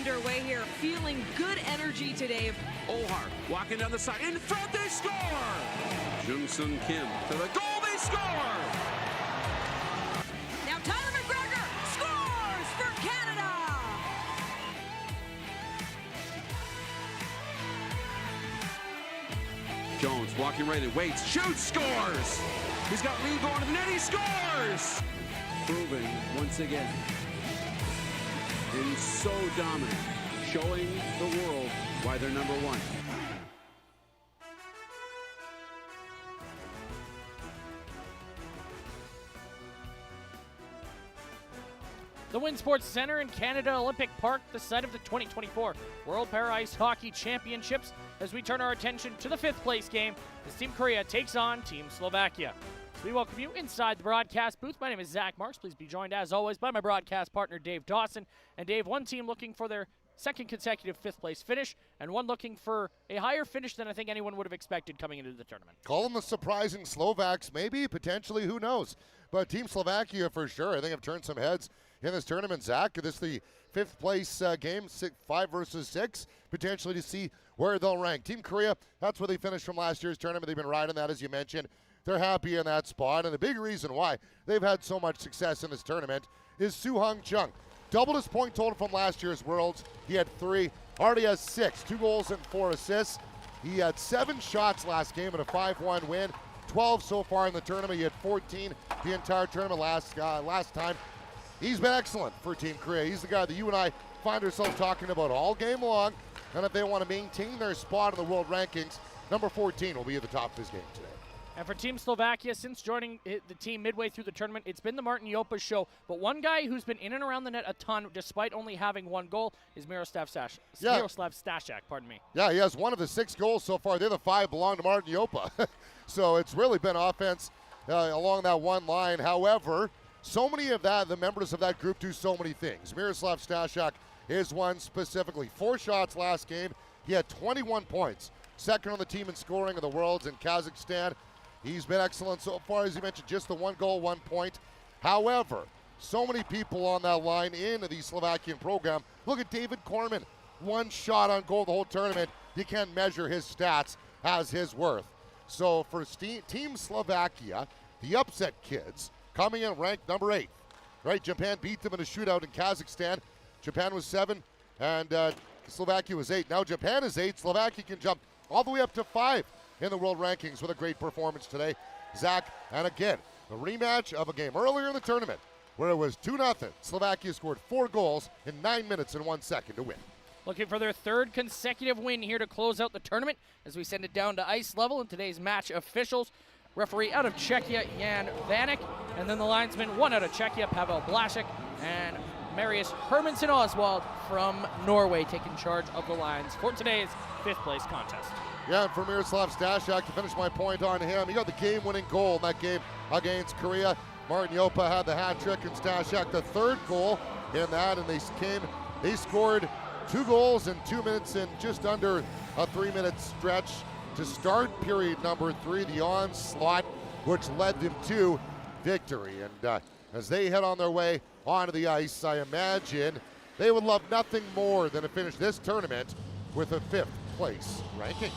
underway here. Feeling good energy today. Ohar walking down the side. In front, they score! Jung-Sung Kim to the goal, they score! Now Tyler McGregor scores for Canada! Jones walking right in, waits, shoots, scores! He's got Lee going to the net, he scores! Proving once again, and so dominant, showing the world why they're number one. The Wynn Sports Center in Canada Olympic Park, the site of the 2024 World Para Ice Hockey Championships, as we turn our attention to the fifth place game as Team Korea takes on Team Slovakia. So we welcome you inside the broadcast booth. My name is Zach Marks. Please be joined, as always, by my broadcast partner, Dave Dawson. And Dave, one team looking for their second consecutive fifth place finish, and one looking for a higher finish than I think anyone would have expected coming into the tournament. Call them the surprising Slovaks, maybe, potentially, who knows. But Team Slovakia, for sure, I think have turned some heads in this tournament. Zach, this is the fifth place game, 5 versus 6, potentially to see where they'll rank. Team Korea, that's where they finished from last year's tournament. They've been riding that, as you mentioned. They're happy in that spot, and the big reason why they've had so much success in this tournament is Soo-Hung Chung. Doubled his point total from last year's Worlds. He had 3, already has 6, 2 goals and 4 assists. He had 7 shots last game in a 5-1 win, 12 so far in the tournament. He had 14 the entire tournament last time. He's been excellent for Team Korea. He's the guy that you and I find ourselves talking about all game long, and if they want to maintain their spot in the world rankings, number 14 will be at the top of his game today. And for Team Slovakia, since joining the team midway through the tournament, it's been the Martin Jopa show. But one guy who's been in and around the net a ton, despite only having 1 goal, is Miroslav Stashak. Pardon me. Yeah, he has 1 of the 6 goals so far. The other 5 belong to Martin Jopa. So it's really been offense along that one line. However, so many of the members of that group do so many things. Miroslav Stashak is one specifically. 4 shots last game. He had 21 points. Second on the team in scoring of the Worlds in Kazakhstan. He's been excellent so far, as you mentioned, just the 1 goal, 1 point. However, so many people on that line in the Slovakian program. Look at David Corman. 1 shot on goal the whole tournament. You can't measure his stats as his worth. So for Team Slovakia, the upset kids, coming in ranked number 8. Right, Japan beat them in a shootout in Kazakhstan. Japan was 7, and Slovakia was 8. Now Japan is 8. Slovakia can jump all the way up to 5 in the world rankings with a great performance today. Zach, and again, the rematch of a game earlier in the tournament where it was 2-0. Slovakia scored 4 goals in 9 minutes and 1 second to win. Looking for their 3rd consecutive win here to close out the tournament as we send it down to ice level in today's match officials. Referee out of Czechia, Jan Vanek, and then the linesman, 1 out of Czechia, Pavel Blasek, and Marius Hermansen Oswald from Norway taking charge of the lines for today's 5th place contest. Yeah, and for Miroslav Stashak, to finish my point on him, he got the game-winning goal in that game against Korea. Martin Jopa had the hat trick, and Stashak the 3rd goal in that, and they scored 2 goals in 2 minutes in just under a 3-minute stretch to start period number 3, the onslaught, which led them to victory. And as they head on their way onto the ice, I imagine they would love nothing more than to finish this tournament with a 5th place ranking.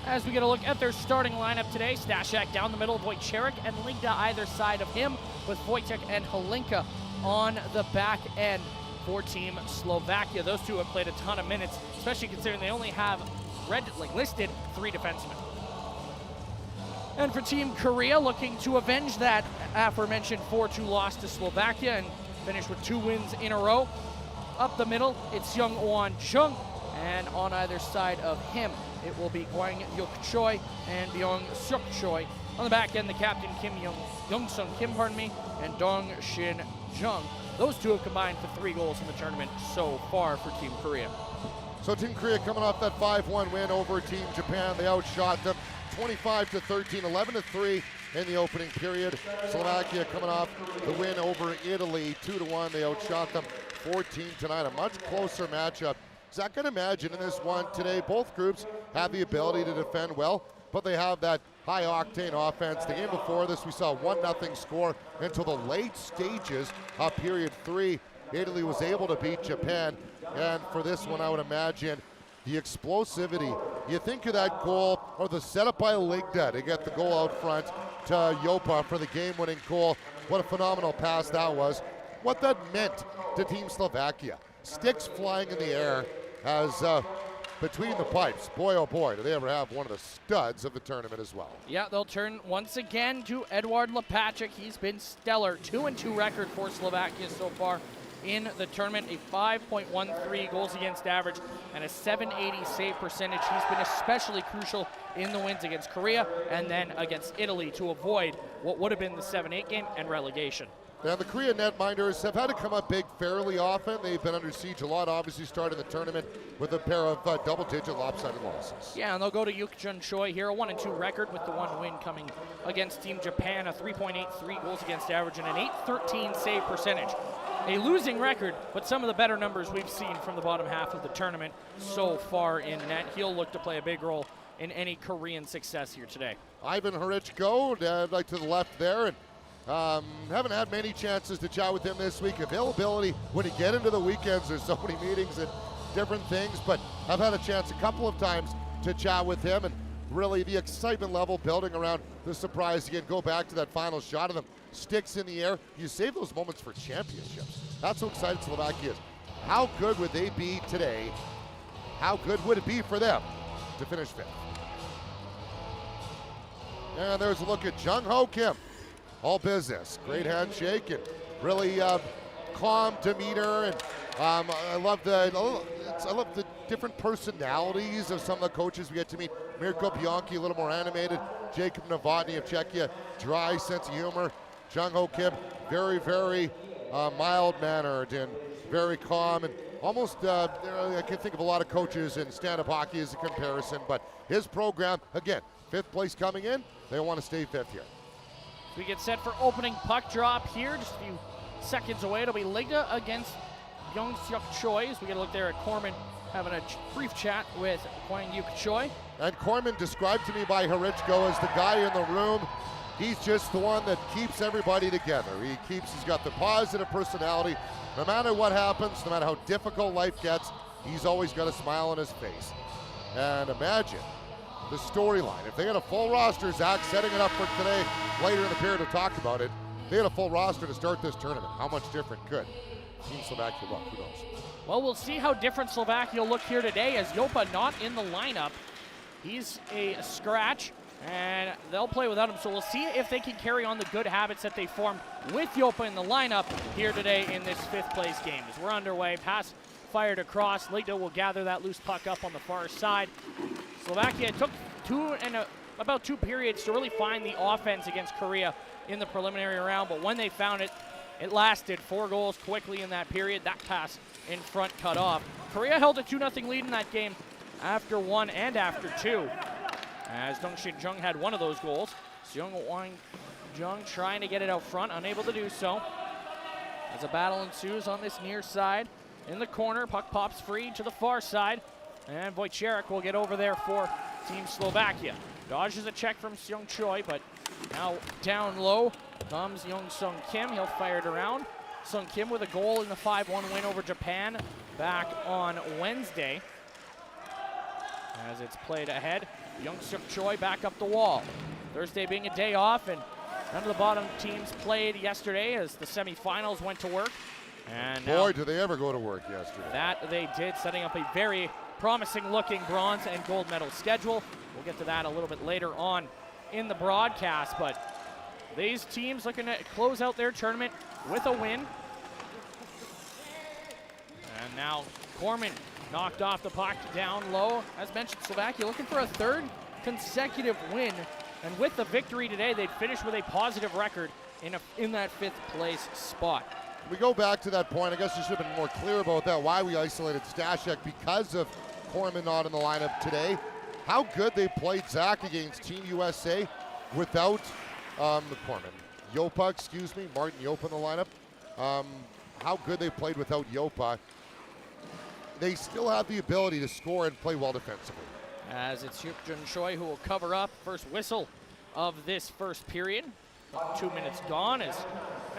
As we get a look at their starting lineup today, Stashak down the middle, Wojciech and Ligda either side of him, with Wojciech and Holinka on the back end for Team Slovakia. Those two have played a ton of minutes, especially considering they only have listed 3 defensemen. And for Team Korea, looking to avenge that aforementioned 4-2 loss to Slovakia and finish with 2 wins in a row. Up the middle, it's Young Won Chung, and on either side of him, it will be Gwang Yuk Choi and Byung Suk Choi. On the back end, the captain Young-Sung Kim, and Dong Shin Jung. Those two have combined for 3 goals in the tournament so far for Team Korea. So Team Korea coming off that 5-1 win over Team Japan. They outshot them 25-13, 11-3 in the opening period. Slovakia coming off the win over Italy, 2-1. They outshot them 14-9. A much closer matchup. So I can imagine in this one today, both groups have the ability to defend well, but they have that high-octane offense. The game before this, we saw a 1-0 score until the late stages of period 3. Italy was able to beat Japan. And for this one, I would imagine the explosivity. You think of that goal, or the setup by Ligda to get the goal out front to Jopa for the game-winning goal. What a phenomenal pass that was. What that meant to Team Slovakia. Sticks flying in the air as between the pipes. Boy, oh boy, do they ever have one of the studs of the tournament as well. Yeah, they'll turn once again to Edward Lepacic. He's been stellar. 2-2 record for Slovakia so far in the tournament. A 5.13 goals against average and a 780 save percentage. He's been especially crucial in the wins against Korea and then against Italy to avoid what would have been the 7-8 game and relegation. Now, the Korean netminders have had to come up big fairly often. They've been under siege a lot, obviously starting the tournament with a pair of double-digit lopsided losses. Yeah, and they'll go to Yukjun Choi here, a 1-2 record with the one win coming against Team Japan, a 3.83 goals against average and an 813 save percentage. A losing record, but some of the better numbers we've seen from the bottom half of the tournament so far in net. He'll look to play a big role in any Korean success here today. Ivan Hrichko, like to the left there, and haven't had many chances to chat with him this week. Availability, when you get into the weekends, there's so many meetings and different things, but I've had a chance a couple of times to chat with him, and really the excitement level building around the surprise. Again, go back to that final shot of them. Sticks in the air. You save those moments for championships. That's how excited Slovakia is. How good would they be today? How good would it be for them to finish fifth? And there's a look at Jung Ho Kim. All business. Great handshake and really calm demeanor. And I love the different personalities of some of the coaches we get to meet. Mirko Bianchi, a little more animated. Jacob Novotny of Czechia, dry sense of humor. Jung Ho Kim, very, very mild-mannered and very calm. And almost, I can think of a lot of coaches in stand-up hockey as a comparison. But his program, again, fifth place coming in. They want to stay fifth here. We get set for opening puck drop here, just a few seconds away. It'll be Ligda against Byung-Seok Choi. As we get a look there at Corman having a brief chat with Kwang-Yuk Choi. And Corman described to me by Hrichko as the guy in the room. He's just the one that keeps everybody together. He's got the positive personality. No matter what happens, no matter how difficult life gets, he's always got a smile on his face. And imagine the storyline. If they had a full roster, Zach setting it up for today, later in the period to talk about it, they had a full roster to start this tournament. How much different could Team Slovakia look? Who knows? Well, we'll see how different Slovakia will look here today as Jopa not in the lineup. He's a scratch, and they'll play without him. So we'll see if they can carry on the good habits that they formed with Jopa in the lineup here today in this fifth place game. As we're underway, pass fired across. Ligda will gather that loose puck up on the far side. Slovakia took about two periods to really find the offense against Korea in the preliminary round, but when they found it, it lasted. 4 goals quickly in that period. That pass in front cut off. Korea held a 2-0 lead in that game after 1 and after 2. As Dong Shin Jung had one of those goals. Seung Wang Jung trying to get it out front, unable to do so. As a battle ensues on this near side. In the corner, puck pops free to the far side. And Wojciech will get over there for Team Slovakia. Dodges a check from Seung Choi, but now down low comes Young Sung Kim. He'll fire it around. Sung Kim with a goal in the 5-1 win over Japan back on Wednesday. As it's played ahead, Young Suk Choi back up the wall. Thursday being a day off, and none of the bottom teams played yesterday as the semifinals went to work. And boy, did they ever go to work yesterday. That they did, setting up a very promising looking bronze and gold medal schedule. We'll get to that a little bit later on in the broadcast, but these teams looking to close out their tournament with a win. And now Corman knocked off the puck down low. As mentioned, Slovakia looking for a third consecutive win. And with the victory today, they'd finish with a positive record in that fifth place spot. We go back to that point. I guess we should have been more clear about that, why we isolated Stashek because of Corman not in the lineup today. How good they played, Zach, against Team USA without Corman. Jopa, excuse me, Martin Jopa in the lineup. How good they played without Jopa. They still have the ability to score and play well defensively. As it's Hyukjun Choi who will cover up first whistle of this first period. About 2 minutes gone as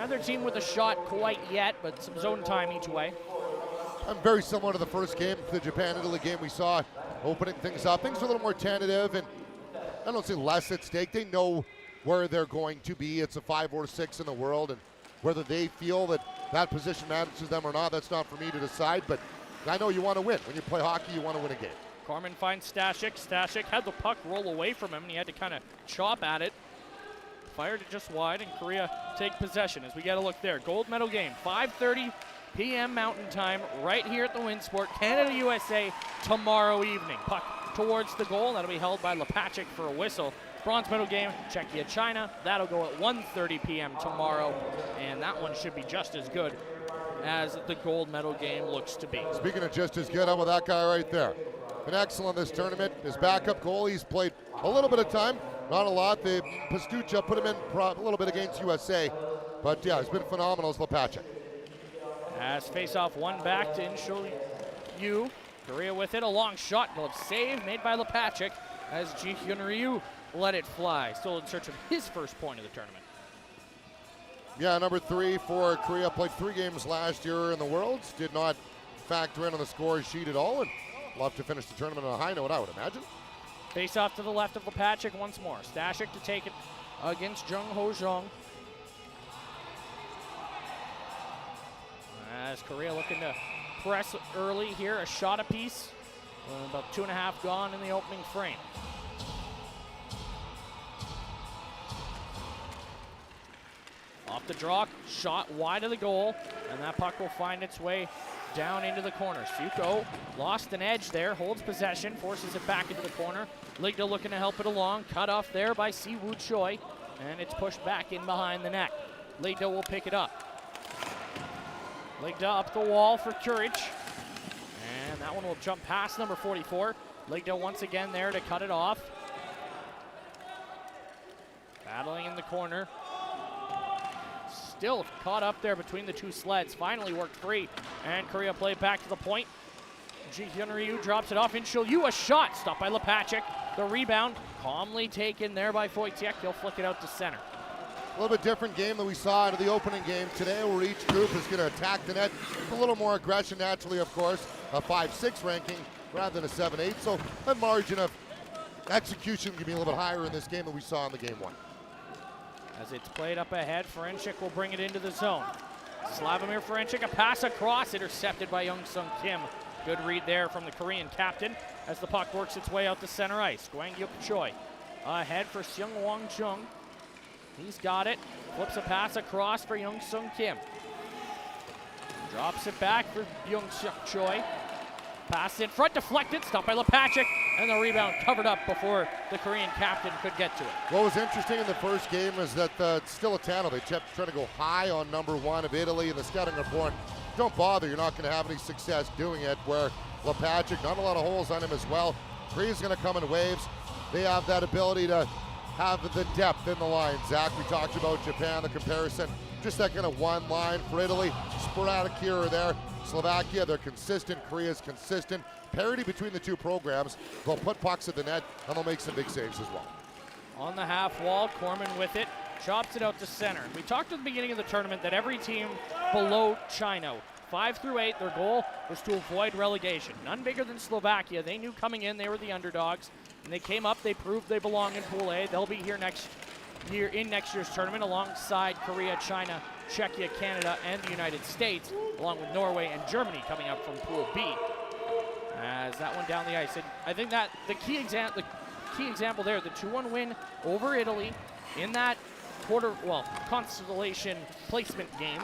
Neither team with a shot quite yet, but some zone time each way. I'm very similar to the first game, the Japan-Italy game we saw, opening things up. Things are a little more tentative, and I don't see less at stake. They know where they're going to be. It's a 5 or 6 in the world, and whether they feel that that position manages them or not, that's not for me to decide, but I know you want to win. When you play hockey, you want to win a game. Corman finds Stashik. Stashik had the puck roll away from him, and he had to kind of chop at it. Fired it just wide, and Korea take possession as we get a look there. Gold medal game, 5:30 p.m. Mountain Time, right here at the Winsport, Canada-USA, tomorrow evening. Puck towards the goal. That'll be held by Lepacek for a whistle. Bronze medal game, Czechia-China. That'll go at 1:30 p.m. tomorrow, and that one should be just as good as the gold medal game looks to be. Speaking of just as good, how about that guy right there? Been excellent this tournament. His backup goalie's played a little bit of time, not a lot. The Pastucha put him in a little bit against USA, but yeah, it's been phenomenal as Lepacek. As face-off one back to Inshul Korea with it, a long shot, glove save made by Lepacek as Ji Hyun Ryu let it fly. Still in search of his first point of the tournament. Yeah, number 3 for Korea. Played 3 games last year in the Worlds. Did not factor in on the score sheet at all, and love to finish the tournament on a high note, I would imagine. Face off to the left of Lepacek once more. Stashik to take it against Jung Ho Jung. As Korea looking to press early here, a shot apiece. About 2.5 gone in the opening frame. Off the draw, shot wide of the goal, and that puck will find its way down into the corner. Suko lost an edge there, holds possession, forces it back into the corner. Ligda looking to help it along, cut off there by Siwoo Choi, and it's pushed back in behind the net. Ligda will pick it up. Ligda up the wall for Courage, and that one will jump past number 44. Ligda once again there to cut it off. Battling in the corner. Still caught up there between the two sleds. Finally worked free, and Korea play back to the point. Ji Hyun Ryu drops it off. Inshul a shot stopped by Lepacek. The rebound calmly taken there by Wojciech. He'll flick it out to center. A little bit different game than we saw out of the opening game today, where each group is going to attack the net with a little more aggression, naturally, of course. A 5-6 ranking rather than a 7-8, so a margin of execution can be a little bit higher in this game than we saw in the game 1. As it's played up ahead, Ferencik will bring it into the zone. Slavomir Ferencik, a pass across, intercepted by Young Sung Kim. Good read there from the Korean captain as the puck works its way out to center ice. Gwang Yuk Choi ahead for Seung Wong Chung. He's got it, flips a pass across for Young Sung Kim. Drops it back for Young Suk Choi. Pass in front, deflected, stopped by Lepacek, and the rebound covered up before the Korean captain could get to it. What was interesting in the first game is that it's still a Tano. They kept trying to go high on number 1 of Italy, and the scouting report, don't bother, you're not going to have any success doing it, where Lepacek, not a lot of holes on him as well. Korea's going to come in waves. They have that ability to have the depth in the line. Zach, we talked about Japan, the comparison, just that kind of one line for Italy, sporadic here or there. Slovakia, they're consistent. Korea's consistent. Parity between the two programs. They'll put pucks at the net, and they'll make some big saves as well. On the half wall, Corman with it, chops it out to center. We talked at the beginning of the tournament that every team below China, 5 through 8, their goal was to avoid relegation. None bigger than Slovakia. They knew coming in they were the underdogs, and they came up. They proved they belong in Pool A. They'll be here next year in next year's tournament alongside Korea, China, Czechia, Canada, and the United States, along with Norway and Germany coming up from Pool B. As that one down the ice, and I think that the key example there, the 2-1 win over Italy in that constellation placement game,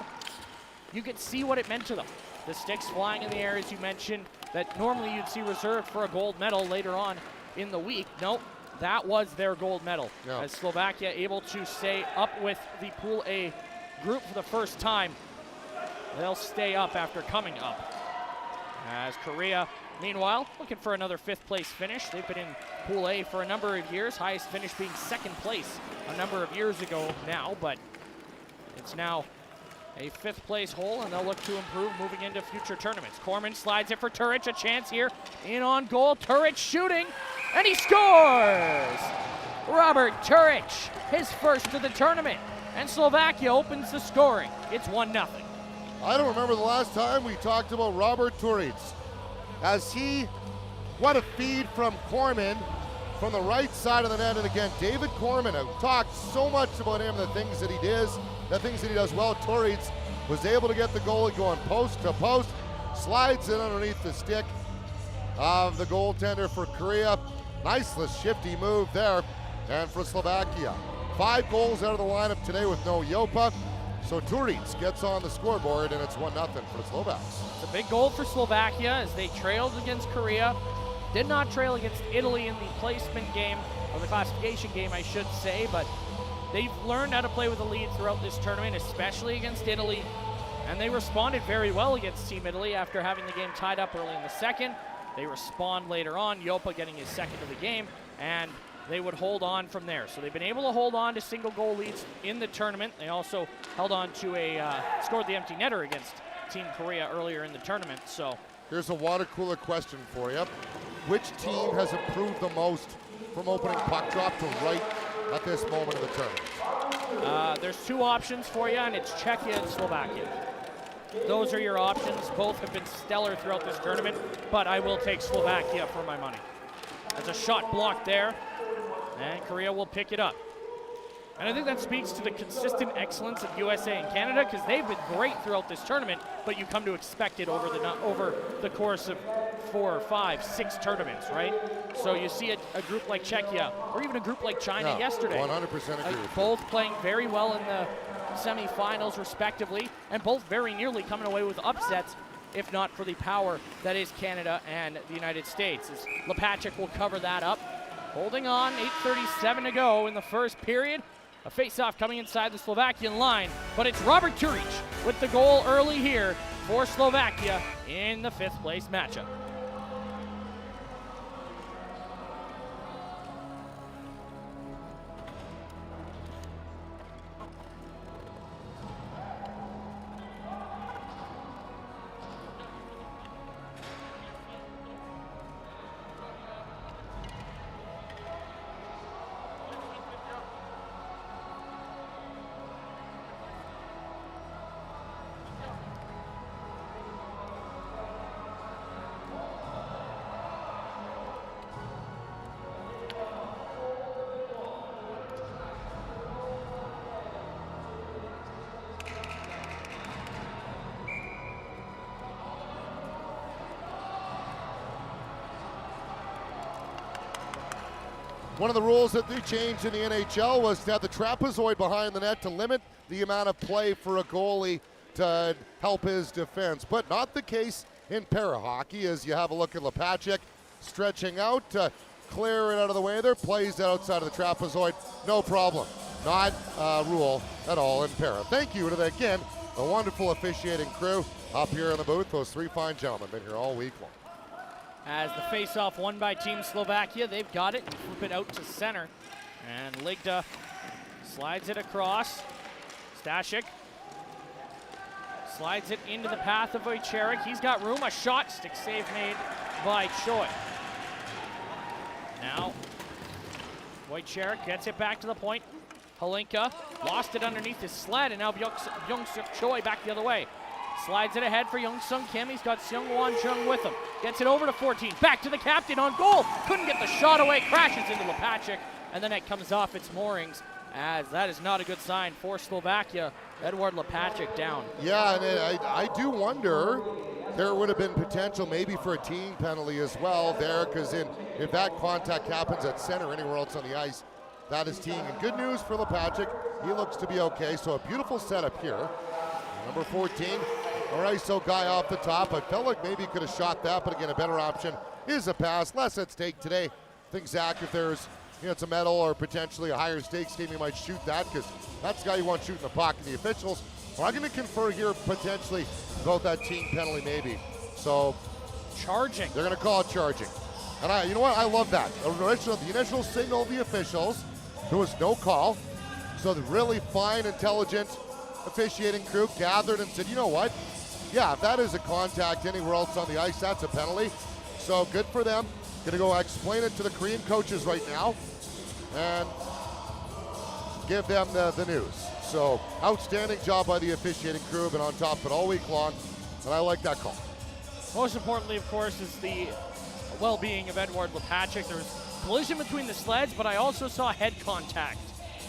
you could see what it meant to them. The sticks flying in the air, as you mentioned, that normally you'd see reserved for a gold medal later on in the week. Nope, that was their gold medal. Yeah. As Slovakia able to stay up with the Pool A group for the first time. They'll stay up after coming up. As Korea, meanwhile, looking for another 5th place finish. They've been in Pool A for a number of years, highest finish being 2nd place a number of years ago now, but it's now a 5th place hole, and they'll look to improve moving into future tournaments. Corman slides it for Turich, a chance here, in on goal. Turich shooting, and he scores! Robert Turich, his first of the tournament. and Slovakia opens the scoring. It's 1-0. I don't remember the last time we talked about Robert Turic. What a feed from Corman from the right side of the net. And again, David Corman, I've talked so much about him, the things that he does well. Turic was able to get the goalie going post to post, slides it underneath the stick of the goaltender for Korea. Nice shifty move there. And for Slovakia, 5 goals out of the lineup today with no Jopa. So Turic gets on the scoreboard, and it's 1-0 for the Slovaks. It's a big goal for Slovakia as they trailed against Korea. Did not trail against Italy in the placement game, or the classification game, I should say, but they've learned how to play with a lead throughout this tournament, especially against Italy, and they responded very well against Team Italy after having the game tied up early in the second. They respond later on, Jopa getting his second of the game, and they would hold on from there. So they've been able to hold on to single goal leads in the tournament. They also held on to scored the empty netter against Team Korea earlier in the tournament. So here's a water cooler question for you. Which team has improved the most from opening puck drop to right at this moment of the tournament? There's 2 options for you, and it's Czechia and Slovakia. Those are your options. Both have been stellar throughout this tournament, but I will take Slovakia for my money. There's a shot blocked there, and Korea will pick it up. And I think that speaks to the consistent excellence of USA and Canada, because they've been great throughout this tournament, but you come to expect it over the course of 4 or 5, 6 tournaments, right? So you see a group like Czechia, or even a group like China yesterday. 100% agree. Both playing very well in the semifinals respectively, and both very nearly coming away with upsets, if not for the power that is Canada and the United States. As Lepacek will cover that up. Holding on, 8:37 to go in the first period. A face-off coming inside the Slovakian line, but it's Robert Turic with the goal early here for Slovakia in the 5th place matchup. One of the rules that they changed in the NHL was to have the trapezoid behind the net to limit the amount of play for a goalie to help his defense, but not the case in para-hockey. As you have a look at Lepacek stretching out to clear it out of the way there, plays outside of the trapezoid, no problem. Not a rule at all in para. Thank you to, again, the wonderful officiating crew up here in the booth. Those 3 fine gentlemen been here all week long. As the face-off won by Team Slovakia, they've got it, flip it out to center. And Ligda slides it across. Stashik slides it into the path of Wojciech. He's got room, a shot, stick save made by Choi. Now, Wojciech gets it back to the point. Halinka lost it underneath his sled, and now Byung-Suk Choi back the other way. Slides it ahead for Young-Sung Kim. He's got Seung Wan Chung with him. Gets it over to 14. Back to the captain on goal. Couldn't get the shot away. Crashes into Lepacek. And then it comes off its moorings, as that is not a good sign for Slovakia. Edward Lepacek down. Yeah, and I do wonder, there would have been potential maybe for a team penalty as well there, because if that contact happens at center anywhere else on the ice, that is team. And good news for Lepacek. He looks to be okay. So a beautiful setup here. Number 14, our ISO guy off the top. I felt like maybe he could have shot that, but again, a better option is a pass. Less at stake today. I think, Zach, if there's it's a medal or potentially a higher stakes game, you might shoot that, because that's the guy you want shooting the puck. And the officials are going to confer here potentially about that team penalty maybe. So charging. They're going to call it charging. And you know what? I love that. The initial signal of the officials, there was no call. So the really fine, intelligent officiating crew gathered and said, you know what? Yeah, if that is a contact anywhere else on the ice, that's a penalty. So good for them. Gonna go explain it to the Korean coaches right now and give them the news. So outstanding job by the officiating crew, been on top of it all week long, and I like that call. Most importantly, of course, is the well-being of Edward Lepachik. There was collision between the sleds, but I also saw head contact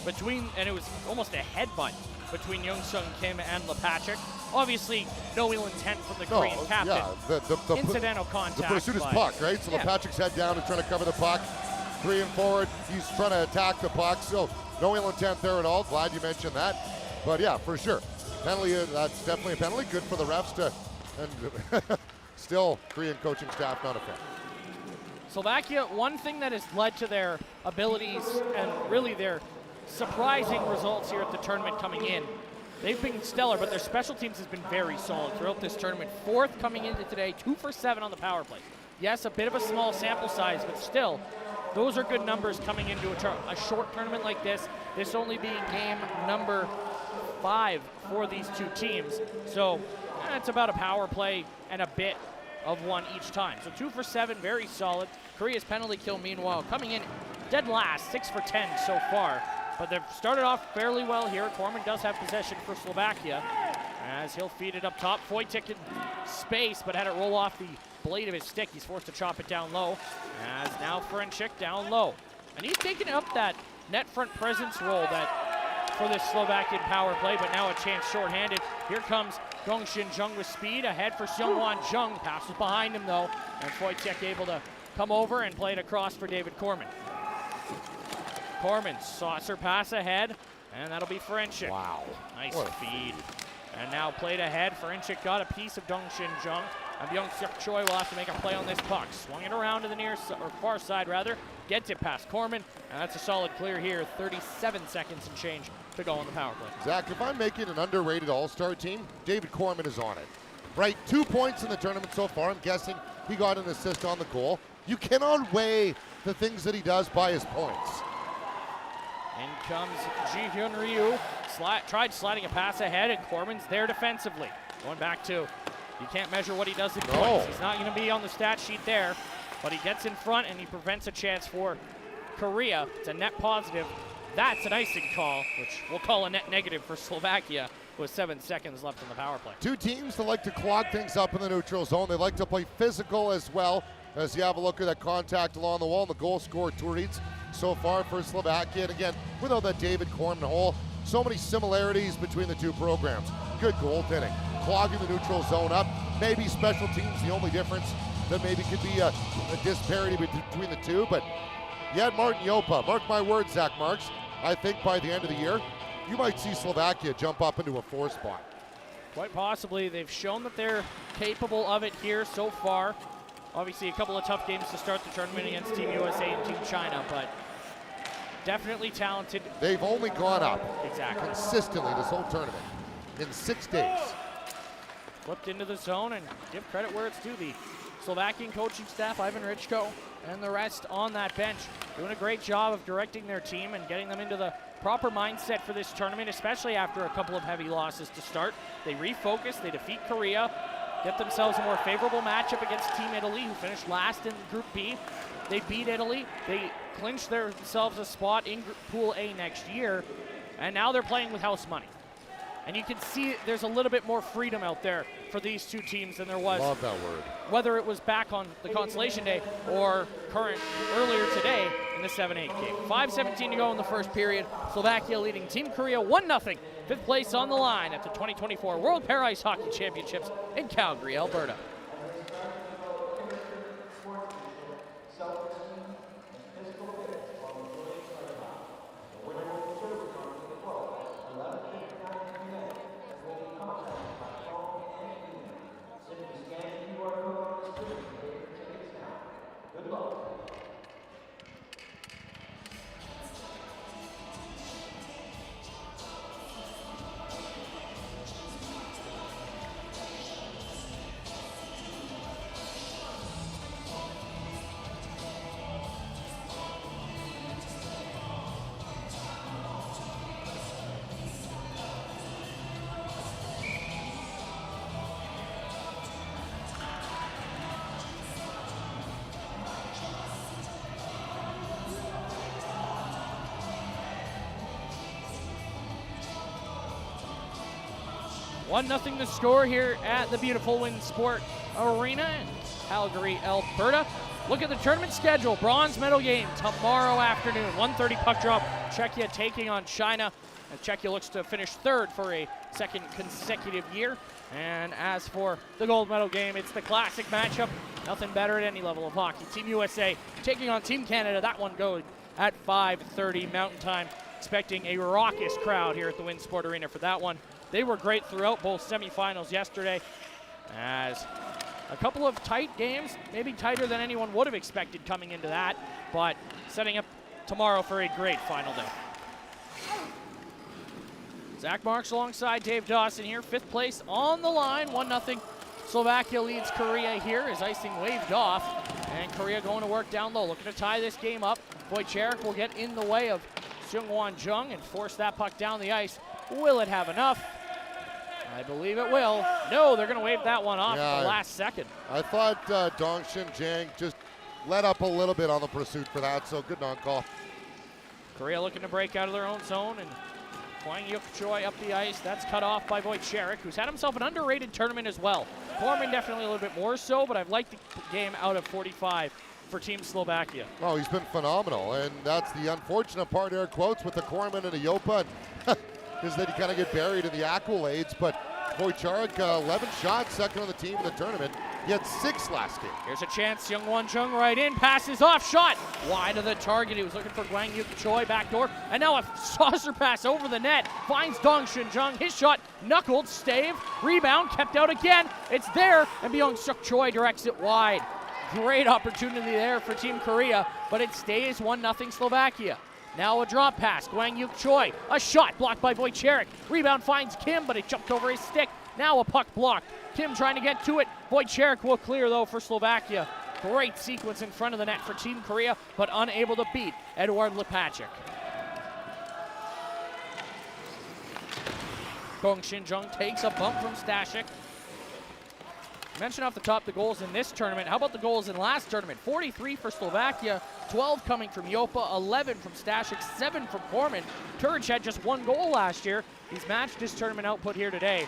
and it was almost a headbutt between Young-Sung Kim and Lepachik. Obviously, no ill intent from the Korean captain. Yeah, the incidental contact. The pursuit is puck, right? So Lepachik's head down and trying to cover the puck. Korean forward, he's trying to attack the puck, so no ill intent there at all. Glad you mentioned that. But yeah, for sure. Penalty, that's definitely a penalty. Good for the refs and still Korean coaching staff not a fan. Slovakia, one thing that has led to their abilities and really their surprising results here at the tournament coming in, they've been stellar, but their special teams has been very solid throughout this tournament. 4th coming into today, 2 for 7 on the power play. Yes, a bit of a small sample size, but still, those are good numbers coming into a short tournament like this. This only being game number 5 for these two teams. So it's about a power play and a bit of one each time. So 2 for 7, very solid. Korea's penalty kill, meanwhile, coming in dead last, 6 for 10 so far. But they've started off fairly well here. Corman does have possession for Slovakia as he'll feed it up top. Wojtek in space, but had it roll off the blade of his stick. He's forced to chop it down low. As now Ferencik down low. And he's taking up that net front presence role that for this Slovakian power play, but now a chance shorthanded. Here comes Gongshin Jung with speed. Ahead for Seungwon Jung. Passes behind him though. And Wojtek able to come over and play it across for David Corman. Corman, saucer pass ahead, and that'll be Ferencik. Wow. Nice feed. And now played ahead. Ferencik got a piece of Dongshin Jung. And Byung-Suk Choi will have to make a play on this puck. Swung it around to the far side rather. Gets it past Corman, and that's a solid clear here. 37 seconds and change to go on the power play. Zach, if I'm making an underrated all-star team, David Corman is on it. Right, 2 points in the tournament so far. I'm guessing he got an assist on the goal. You cannot weigh the things that he does by his points. In comes Ji-Hyun Ryu. Tried sliding a pass ahead, and Corman's there defensively. Going back to, you can't measure what he does in points. He's not going to be on the stat sheet there, but he gets in front and he prevents a chance for Korea. It's a net positive. That's an icing call, which we'll call a net negative for Slovakia with 7 seconds left on the power play. Two teams that like to clog things up in the neutral zone. They like to play physical as well. As you have a look at that contact along the wall, and the goal scorer Turic so far for Slovakia. And again, without that David Corman hole, so many similarities between the two programs. Good goaltending, clogging the neutral zone up. Maybe special teams, the only difference that maybe could be a disparity between the two. But you had Martin Jopa. Mark my words, Zach Marks. I think by the end of the year, you might see Slovakia jump up into a 4 spot. Quite possibly. They've shown that they're capable of it here so far. Obviously, a couple of tough games to start the tournament against Team USA and Team China, but definitely talented. They've only gone up consistently this whole tournament in 6 days. Flipped into the zone, and give credit where it's due. The Slovakian coaching staff, Ivan Richko, and the rest on that bench, doing a great job of directing their team and getting them into the proper mindset for this tournament, especially after a couple of heavy losses to start. They refocus, they defeat Korea, get themselves a more favorable matchup against Team Italy, who finished last in Group B. They beat Italy. They clinched themselves a spot in Pool A next year, and now they're playing with house money. And you can see there's a little bit more freedom out there for these two teams than there was. Love that word. Whether it was back on the consolation day or earlier today in the 7-8 game. 5:17 to go in the first period. Slovakia leading Team Korea 1-0. 5th place on the line at the 2024 World Para Ice Hockey Championships in Calgary, Alberta. 1-0 the score here at the beautiful Winsport Arena in Calgary, Alberta. Look at the tournament schedule. Bronze medal game tomorrow afternoon. 1:30 puck drop. Czechia taking on China. And Czechia looks to finish third for a second consecutive year. And as for the gold medal game, it's the classic matchup. Nothing better at any level of hockey. Team USA taking on Team Canada. That one going at 5:30 Mountain Time. Expecting a raucous crowd here at the Winsport Arena for that one. They were great throughout both semifinals yesterday, as a couple of tight games, maybe tighter than anyone would have expected coming into that, but setting up tomorrow for a great final day. Zach Marks alongside Dave Dawson here, 5th place on the line, 1-0. Slovakia leads Korea here as icing waved off, and Korea going to work down low, looking to tie this game up. Wojciech will get in the way of Seungwon Jung and force that puck down the ice. Will it have enough? I believe it will. No, they're going to wave that one off at the last second. I thought Dongshin Jang just let up a little bit on the pursuit for that, so good non-call. Korea looking to break out of their own zone, and Hwang Yuk Choi up the ice. That's cut off by Wojciech, who's had himself an underrated tournament as well. Corman definitely a little bit more so, but I've liked the game out of 45 for Team Slovakia. Oh, he's been phenomenal, and that's the unfortunate part, air quotes, with the Corman and the Yopa, is that you kind of get buried in the accolades, but Wojciech, 11 shots, second on the team in the tournament. He had 6 last game. Here's a chance, Seungwon Jung right in, passes off, shot wide of the target. He was looking for Hwang Yuk Choi backdoor, and now a saucer pass over the net, finds Dongshin Jung. His shot knuckled, stave, rebound, kept out again. It's there, and Byung Suk Choi directs it wide. Great opportunity there for Team Korea, but it stays 1-0 Slovakia. Now a drop pass, Hwang Yuk Choi, a shot blocked by Wojciech. Rebound finds Kim, but it jumped over his stick. Now a puck blocked. Kim trying to get to it. Wojciech will clear though for Slovakia. Great sequence in front of the net for Team Korea, but unable to beat Eduard Lepacek. Dongshin Jung takes a bump from Stashik. Mentioned off the top the goals in this tournament. How about the goals in last tournament? 43 for Slovakia, 12 coming from Yopa, 11 from Stashik, 7 from Corman. Turge had just 1 goal last year. He's matched his tournament output here today.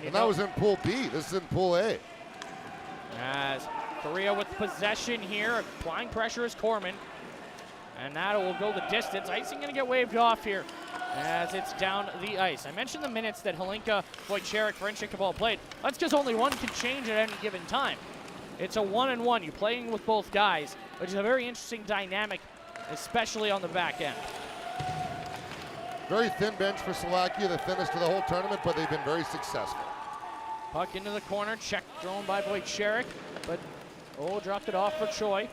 And that was in Pool B. This is in Pool A. As Korea with possession here, applying pressure is Corman. And that will go the distance. Icing going to get waved off here as it's down the ice. I mentioned the minutes that Hlinka, Wojciech, Ferencik have all played. That's because only one can change at any given time. It's a 1-on-1. You're playing with both guys, which is a very interesting dynamic, especially on the back end. Very thin bench for Slovakia, the thinnest of the whole tournament, but they've been very successful. Puck into the corner, check thrown by Wojciech, but dropped it off for Choi.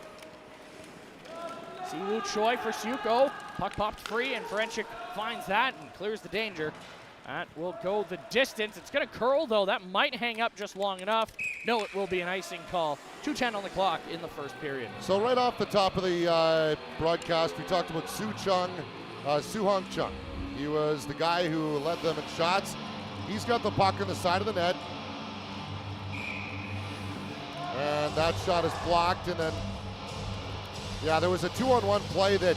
Siwoo Choi for Suko. Puck popped free, and Ferencik finds that and clears the danger. That will go the distance. It's going to curl, though. That might hang up just long enough. No, it will be an icing call. 2:10 on the clock in the first period. So right off the top of the broadcast, we talked about Soo-Hong Chung. He was the guy who led them in shots. He's got the puck on the side of the net. And that shot is blocked, and then there was a 2-on-1 play that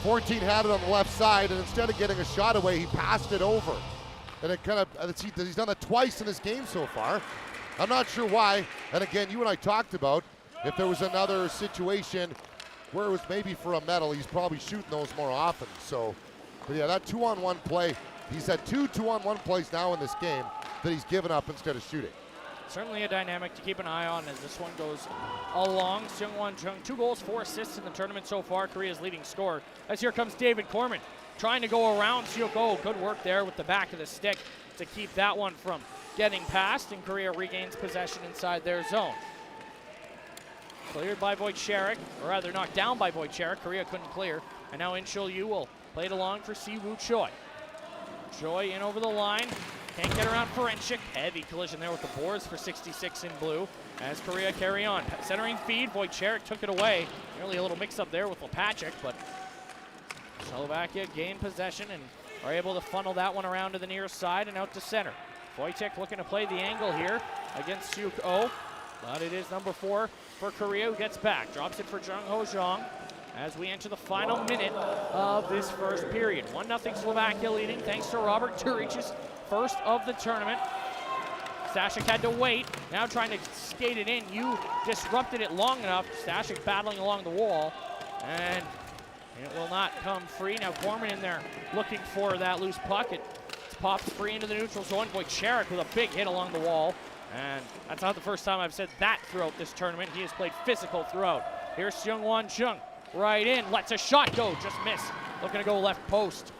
14 had it on the left side, and instead of getting a shot away, he passed it over. And it kind of, he's done that twice in this game so far. I'm not sure why. And again, you and I talked about if there was another situation where it was maybe for a medal, he's probably shooting those more often. So, but yeah, that 2-on-1 play, he's had 2 2-on-1 plays now in this game that he's given up instead of shooting. Certainly a dynamic to keep an eye on as this one goes along. Seungwon Jung, 2 goals, 4 assists in the tournament so far. Korea's leading scorer. As here comes David Corman, trying to go around Seoko. Good work there with the back of the stick to keep that one from getting past, and Korea regains possession inside their zone. Cleared by Wojciech, or rather knocked down by Wojciech. Korea couldn't clear, and now In Chul Yu will play it along for Siwoo Choi. Choi in over the line. Can't get around Ferencik. Heavy collision there with the boards for 66 in blue as Korea carry on. Centering feed, Wojciech took it away. Nearly a little mix-up there with Lepacek, but Slovakia gained possession and are able to funnel that one around to the near side and out to center. Wojciech looking to play the angle here against Seuk-oh, but it is number 4 for Korea who gets back. Drops it for Jung Ho Jong as we enter the final minute of this first period. 1-0 Slovakia leading thanks to Robert Turic's first of the tournament. Stashik had to wait, now trying to skate it in. You disrupted it long enough. Stashik battling along the wall, and it will not come free. Now Gorman in there looking for that loose puck. It pops free into the neutral zone. Wojciech with a big hit along the wall, and that's not the first time I've said that throughout this tournament. He has played physical throughout. Here's Seungwon Chung, right in, lets a shot go, just miss. Looking to go left post.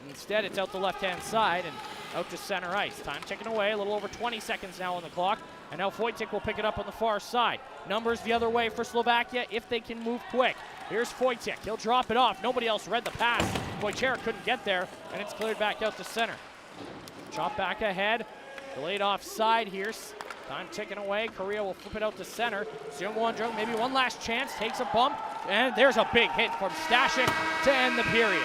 Instead, it's out the left-hand side and out to center ice. Time ticking away, a little over 20 seconds now on the clock. And now Wojciech will pick it up on the far side. Numbers the other way for Slovakia if they can move quick. Here's Wojciech, he'll drop it off. Nobody else read the pass. Wojciech couldn't get there, and it's cleared back out to center. Chop back ahead, delayed offside here. Time ticking away, Korea will flip it out to center. Seungwon Chung, maybe one last chance, takes a bump, and there's a big hit from Stashik to end the period.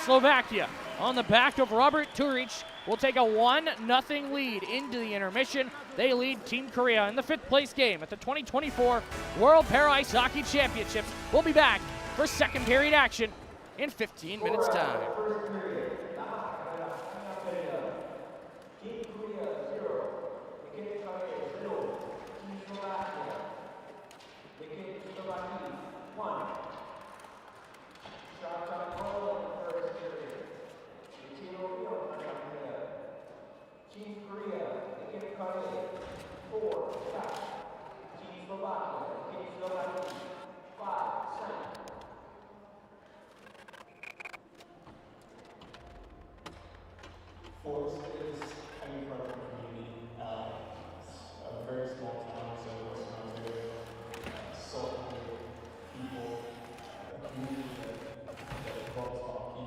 Slovakia on the back of Robert Turic will take a 1-0 lead into the intermission. They lead Team Korea in the 5th place game at the 2024 World Para Ice Hockey Championships. We'll be back for second period action in 15 minutes time. Force is coming from a community, a very small town in Western Ontario, sultry people, a community that loves hockey,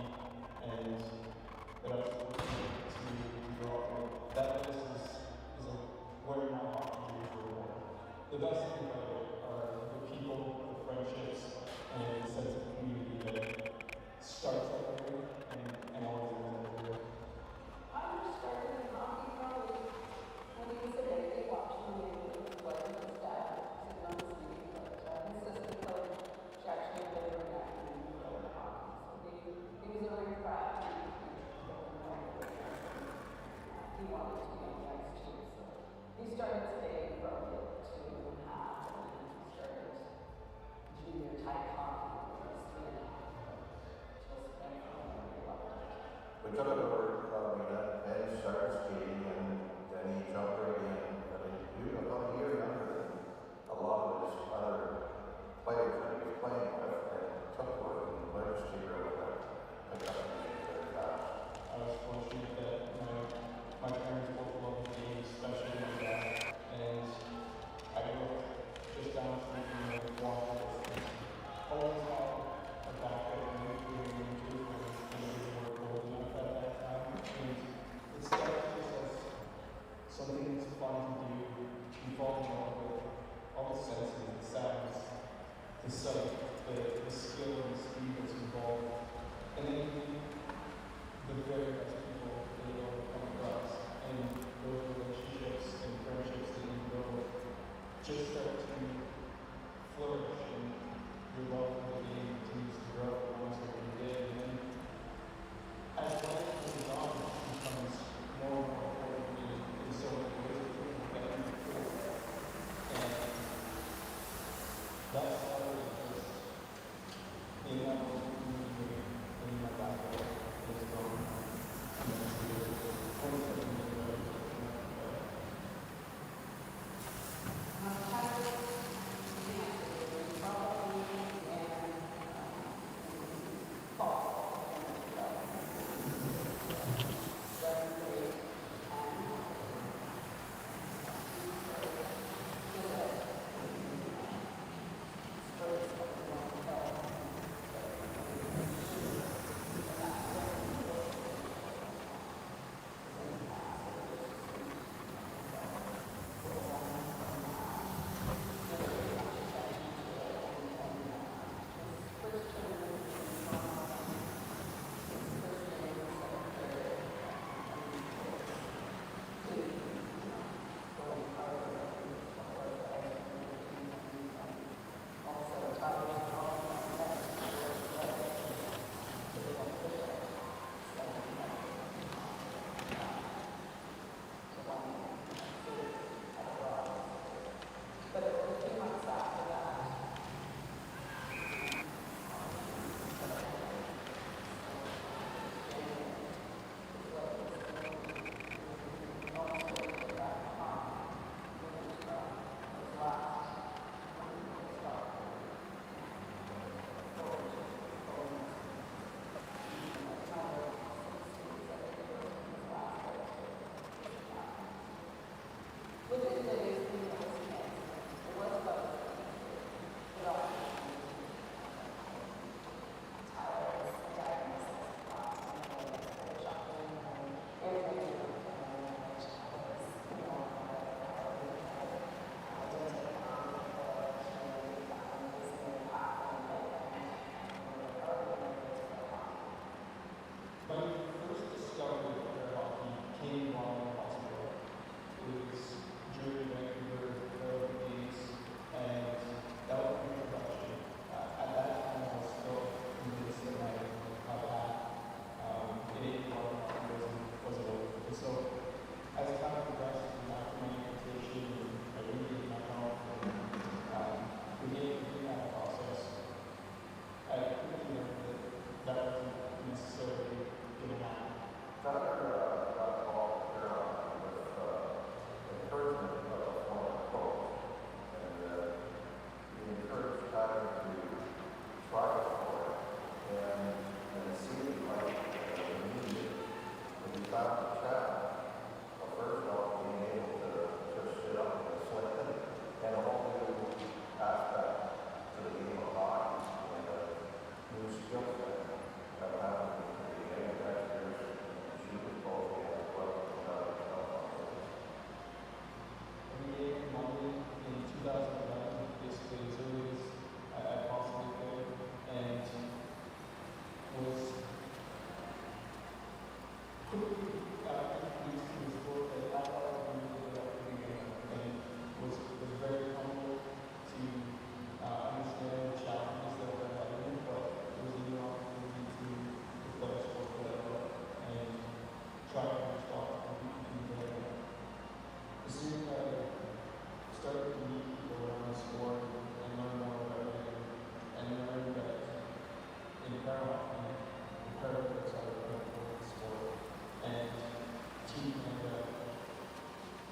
and that I was fortunate to grow up with. That place is where my hockey dreams were born. The best thing about it are the people, the friendships, and the sense of community that starts that way and always ends up there. We took it over, Ben started skating and then he jumped right in. But he was about a year younger than a lot of his other players that he was playing with, and took to it and learned to skate really well. Picked up the game very fast. I was fortunate that my parents both loved the game, especially my dad, and I grew up just down the street from the water. Always had a backup and we were going to work old enough at that time. And it started just as something that's fun to do. You fall in love with all the senses, the sounds, the sight, the skill and the speed that's involved. And then the very best people that you'll come across, and those relationships and friendships that you build just start to flourish, and your love for the game continues to grow almost every day. And then as life goes on, it becomes more and more important in so many ways that you feel. And that's always the first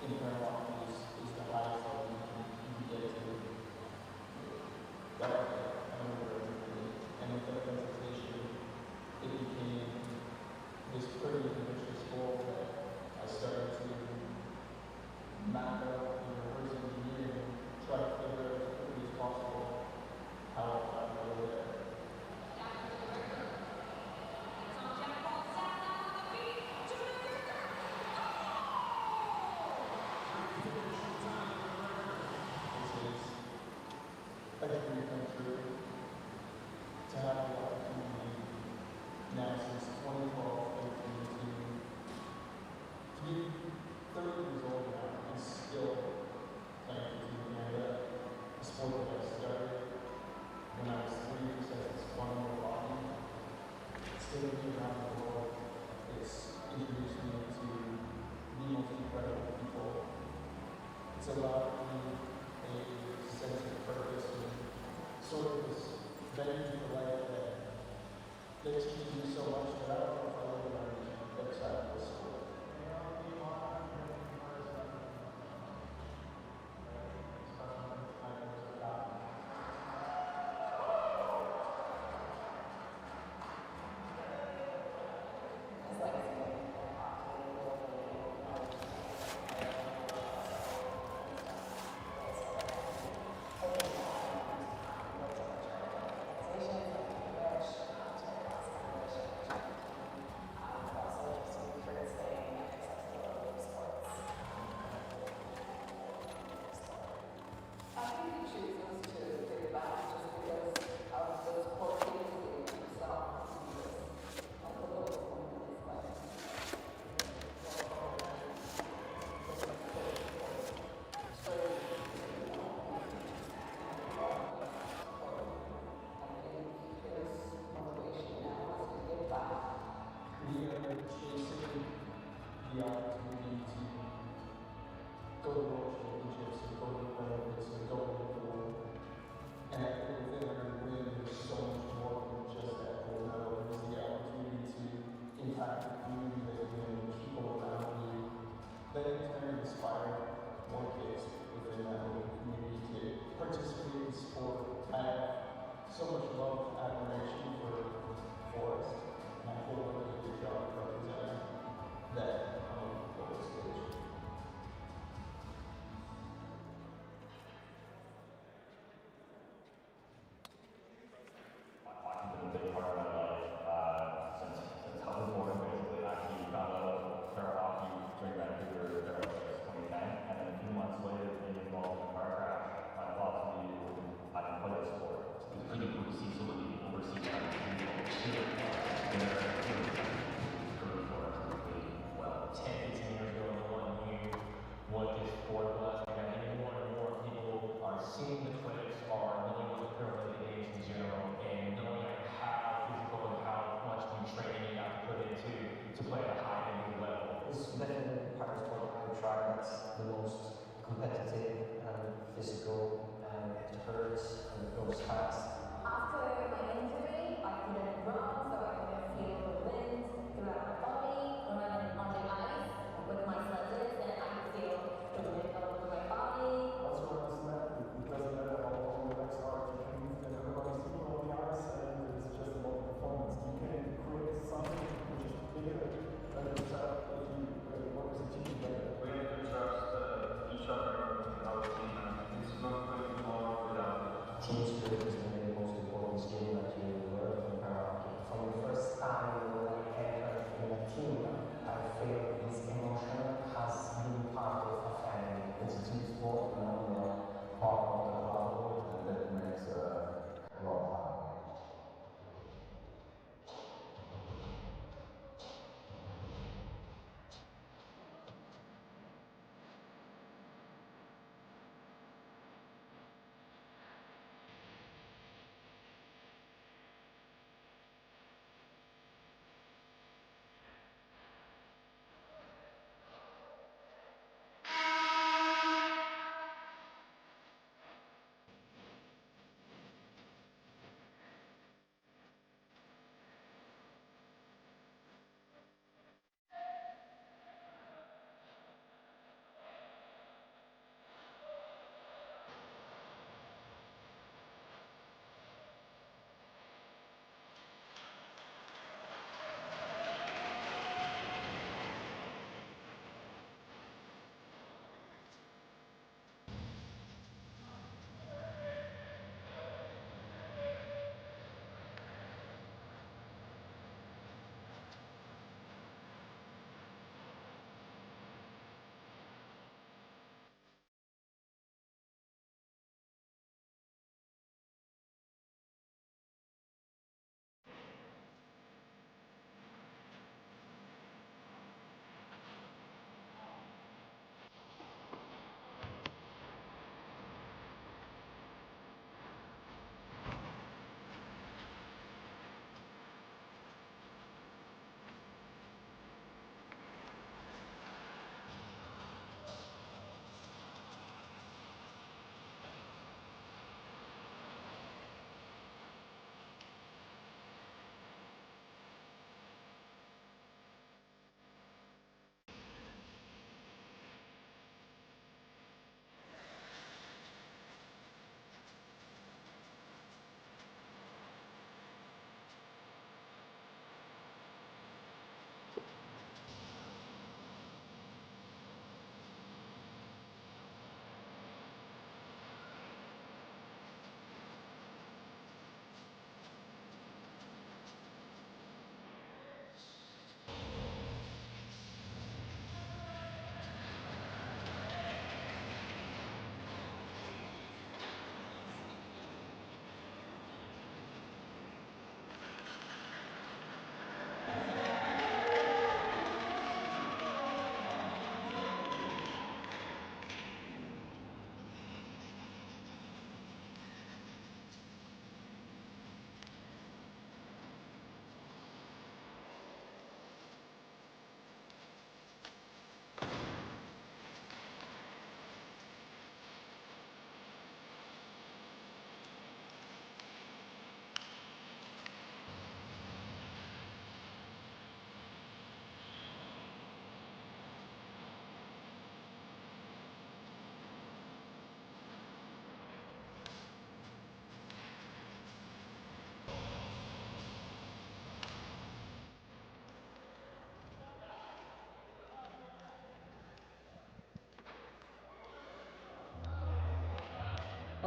in Paralympics is the highest level you can get to. That I remember everything. And with that presentation, it became this pretty ambitious goal that I started to map out in reverse engineering, try to figure out as quickly as possible how I got my way there. A dream come true to have the opportunity now since 2012 to be 30 years old now and still playing for Team Canada, a sport that I started when I was 3 years as this fun little hobby. Still being around the world, it's introduced me to the most incredible people. It's allowed me a sense of purpose and sort of this venue for life that teaches me so much that I don't know if I would learn outside of this school. We are chasing the opportunity to go to World Championships, to go to the Paralympics, to go to the world. And I think within every win, there's so much more than just that gold medal. There's the opportunity to impact the community that you're in, the people around you, that in turn inspire more kids within that little community to participate in sport. I have so much love and admiration for Forrest. And I feel like a good job representing that on the global stage. Hockey's been a big part of my life since I was born. Basically, I actually found out para hockey during Vancouver Paralympics 2010, and then a few months later, being involved in a car crash, my thoughts immediately I didn't play the sport. It's pretty cool to see so many overseas countries well, 10, 15 years ago, no one knew what this sport was. And I think more and more people are seeing the clips, are knowing what the Paralympic Games in general, and knowing how physical and how much training you have to put into to play at a high level. It's definitely the Paris 25 track that's the most competitive and physical, and it hurts and it goes fast. After my injury, I couldn't run, so I couldn't feel the wind throughout my body. When I'm on the ice with my sledges, then I could feel the wind all over my body. Also, it's that it doesn't matter how long the legs are, you can move them, everybody's equal on the ice, and it's just about performance. You can create something which is bigger than yourself if you work as a team together. We have to trust each other and our team, and it's not going to work without Team spirit is maybe the most important skill that you learn from para hockey. From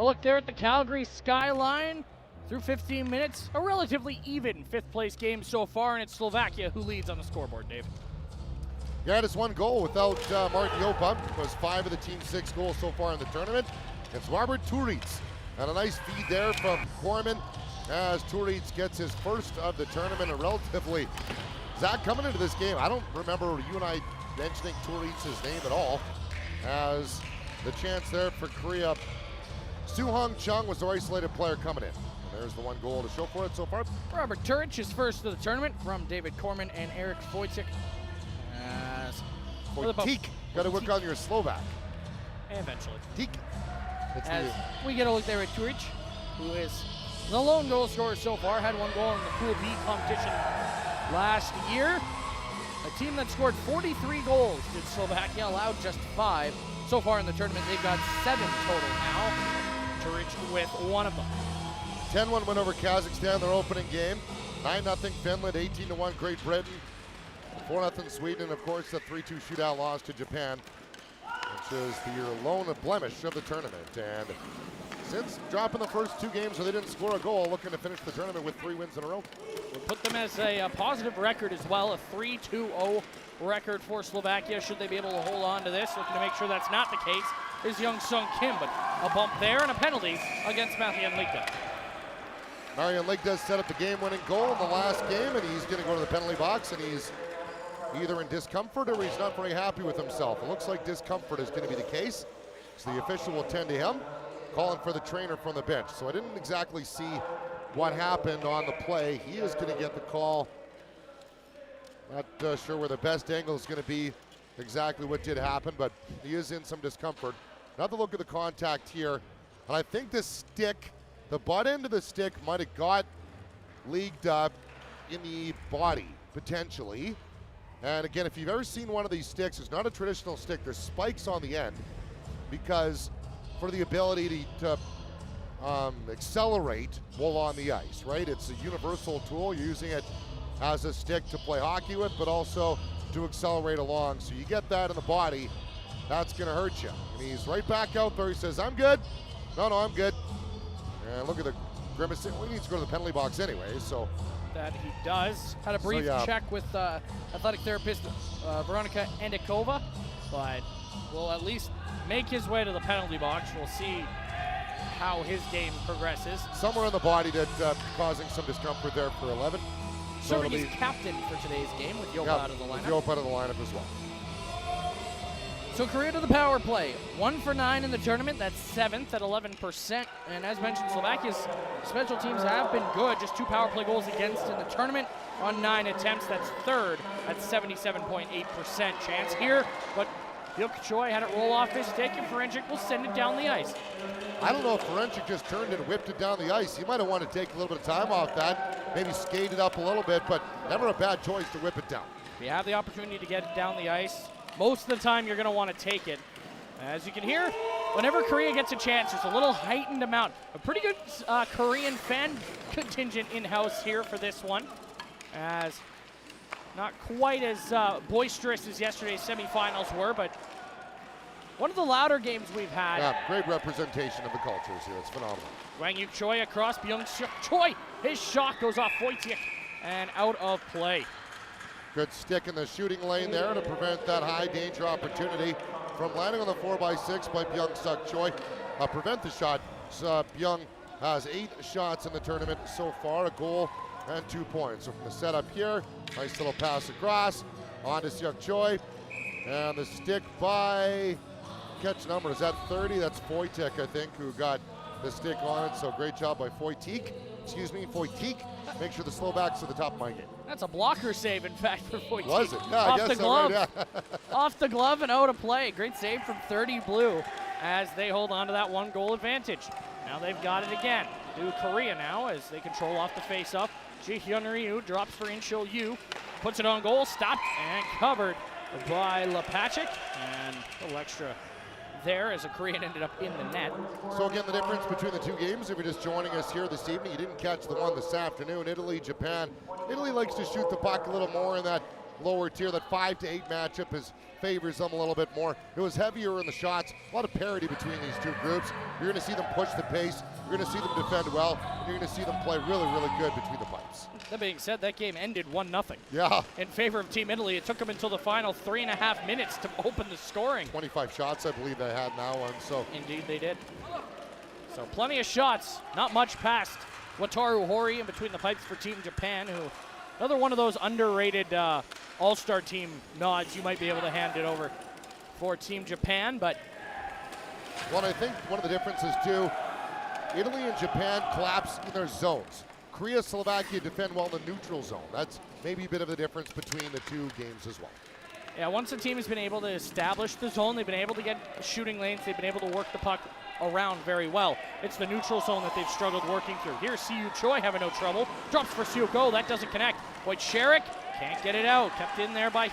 A look there at the Calgary skyline. Through 15 minutes, a relatively even fifth-place game so far, and it's Slovakia who leads on the scoreboard, Dave. Yeah, just one goal without Martin Jopa. It was 5 of the team's 6 goals so far in the tournament. It's Robert Turitz. And a nice feed there from Corman as Turitz gets his first of the tournament. And relatively, Zach, coming into this game, I don't remember you and I mentioning Turitz's name at all. As the chance there for Korea. Soo-Hong Chung was the isolated player coming in. There's the one goal to show for it so far. Robert Turich is first of the tournament from David Corman and Eric Wojcik. Wojcik. Got to work on your Slovak. Eventually. Teak. As we get a look there at Turich, who is the lone goal scorer so far, had one goal in the Pool B competition last year. A team that scored 43 goals did Slovakia, allowed just 5. So far in the tournament, they've got 7 total now. Turich with one of them. 10-1 win over Kazakhstan, their opening game. 9-0 Finland, 18-1 Great Britain. 4-0 Sweden, and of course the 3-2 shootout loss to Japan, which is the lone blemish of the tournament. And since dropping the first 2 games where they didn't score a goal, looking to finish the tournament with 3 wins in a row. We'll put them as a positive record as well, a 3-2-0 record for Slovakia. Should they be able to hold on to this? Looking to make sure that's not the case is Young Sung Kim, but a bump there and a penalty against Mathian Ligda. Marian Ligda set up the game-winning goal in the last game, and he's going to go to the penalty box, and he's either in discomfort or he's not very happy with himself. It looks like discomfort is going to be the case, so the official will tend to him, calling for the trainer from the bench. So I didn't exactly see what happened on the play. He is going to get the call. Not sure where the best angle is going to be, exactly what did happen, but he is in some discomfort. Another look at the contact here, and I think the stick, the butt end of the stick might have got leagued up in the body, potentially. And again, if you've ever seen one of these sticks, it's not a traditional stick. There's spikes on the end because for the ability to accelerate while on the ice, right? It's a universal tool. You're using it as a stick to play hockey with, but also to accelerate along. So you get that in the body, that's going to hurt you. And he's right back out there. He says, I'm good. No, I'm good. And look at the grimace. Well, he needs to go to the penalty box anyway, so. That he does. Had a brief check with athletic therapist Veronica Endikova, but will at least make his way to the penalty box. We'll see how his game progresses. Somewhere in the body that causing some discomfort there for 11. So Serving as captain for today's game with Jopa out of the lineup. Jopa out of the lineup as well. So Korea to the power play. 1 for 9 in the tournament. That's 7th at 11%. And as mentioned, Slovakia's special teams have been good. Just 2 power play goals against in the tournament on 9 attempts. That's 3rd at 77.8% chance here. But Hyuk Choi had it roll off his stick, and Ferencik will send it down the ice. I don't know if Ferencik just turned and whipped it down the ice. He might have wanted to take a little bit of time off that, maybe skate it up a little bit, but never a bad choice to whip it down. If you have the opportunity to get it down the ice, most of the time you're going to want to take it. As you can hear, whenever Korea gets a chance, there's a little heightened amount. A pretty good Korean fan contingent in-house here for this one. As not quite as boisterous as yesterday's semifinals were, but one of the louder games we've had. Yeah, great representation of the cultures here. It's phenomenal. Wang Yuk Choi across Byung-Suk Choi. His shot goes off Wojciech and out of play. Good stick in the shooting lane there to prevent that high danger opportunity from landing on the 4x6 by Byung-Suk Choi. Prevent the shot. Byung has 8 shots in the tournament so far, a goal and 2 points. So from the setup here, nice little pass across on to Suk Choi. And the stick by, catch number, is that 30? That's Wojciech, I think, who got the stick on it. So great job by Wojciech. Make sure the Slovaks are the top of my game. That's a blocker save, in fact, for Wojciech. Was it? Yeah, off I guess the so, glove. right, yeah. Off the glove and out of play. Great save from 30 Blue as they hold on to that 1-goal advantage. Now they've got it again. To Korea now as they control off the face-off. Ji-hyun Ryu drops for In-Shil Yu. Puts it on goal, stopped and covered by Lepachik. And a little extra there as a Korean ended up in the net. So again, the difference between the 2 games, if you're just joining us here this evening, you didn't catch the one this afternoon, Italy, Japan. Italy likes to shoot the puck a little more in that lower tier. That 5 to 8 matchup favors them a little bit more. It was heavier in the shots, a lot of parity between these two groups. You're going to see them push the pace, you're going to see them defend well, and you're going to see them play really, really good between the pipes. That being said, that game ended 1-0. Yeah. In favor of Team Italy. It took them until the final 3.5 minutes to open the scoring. 25 shots, I believe they had in that one. So indeed they did. So plenty of shots, not much past Wataru Hori in between the pipes for Team Japan, who another one of those underrated all-star team nods. You might be able to hand it over for Team Japan, but well, I think one of the differences too, Italy and Japan collapse in their zones. Korea, Slovakia defend well in the neutral zone. That's maybe a bit of the difference between the two games as well. Yeah, once the team has been able to establish the zone, they've been able to get shooting lanes, they've been able to work the puck around very well. It's the neutral zone that they've struggled working through. Here's Siu Choi having no trouble. Drops for Siuko, that doesn't connect. Wojciech can't get it out. Kept in there by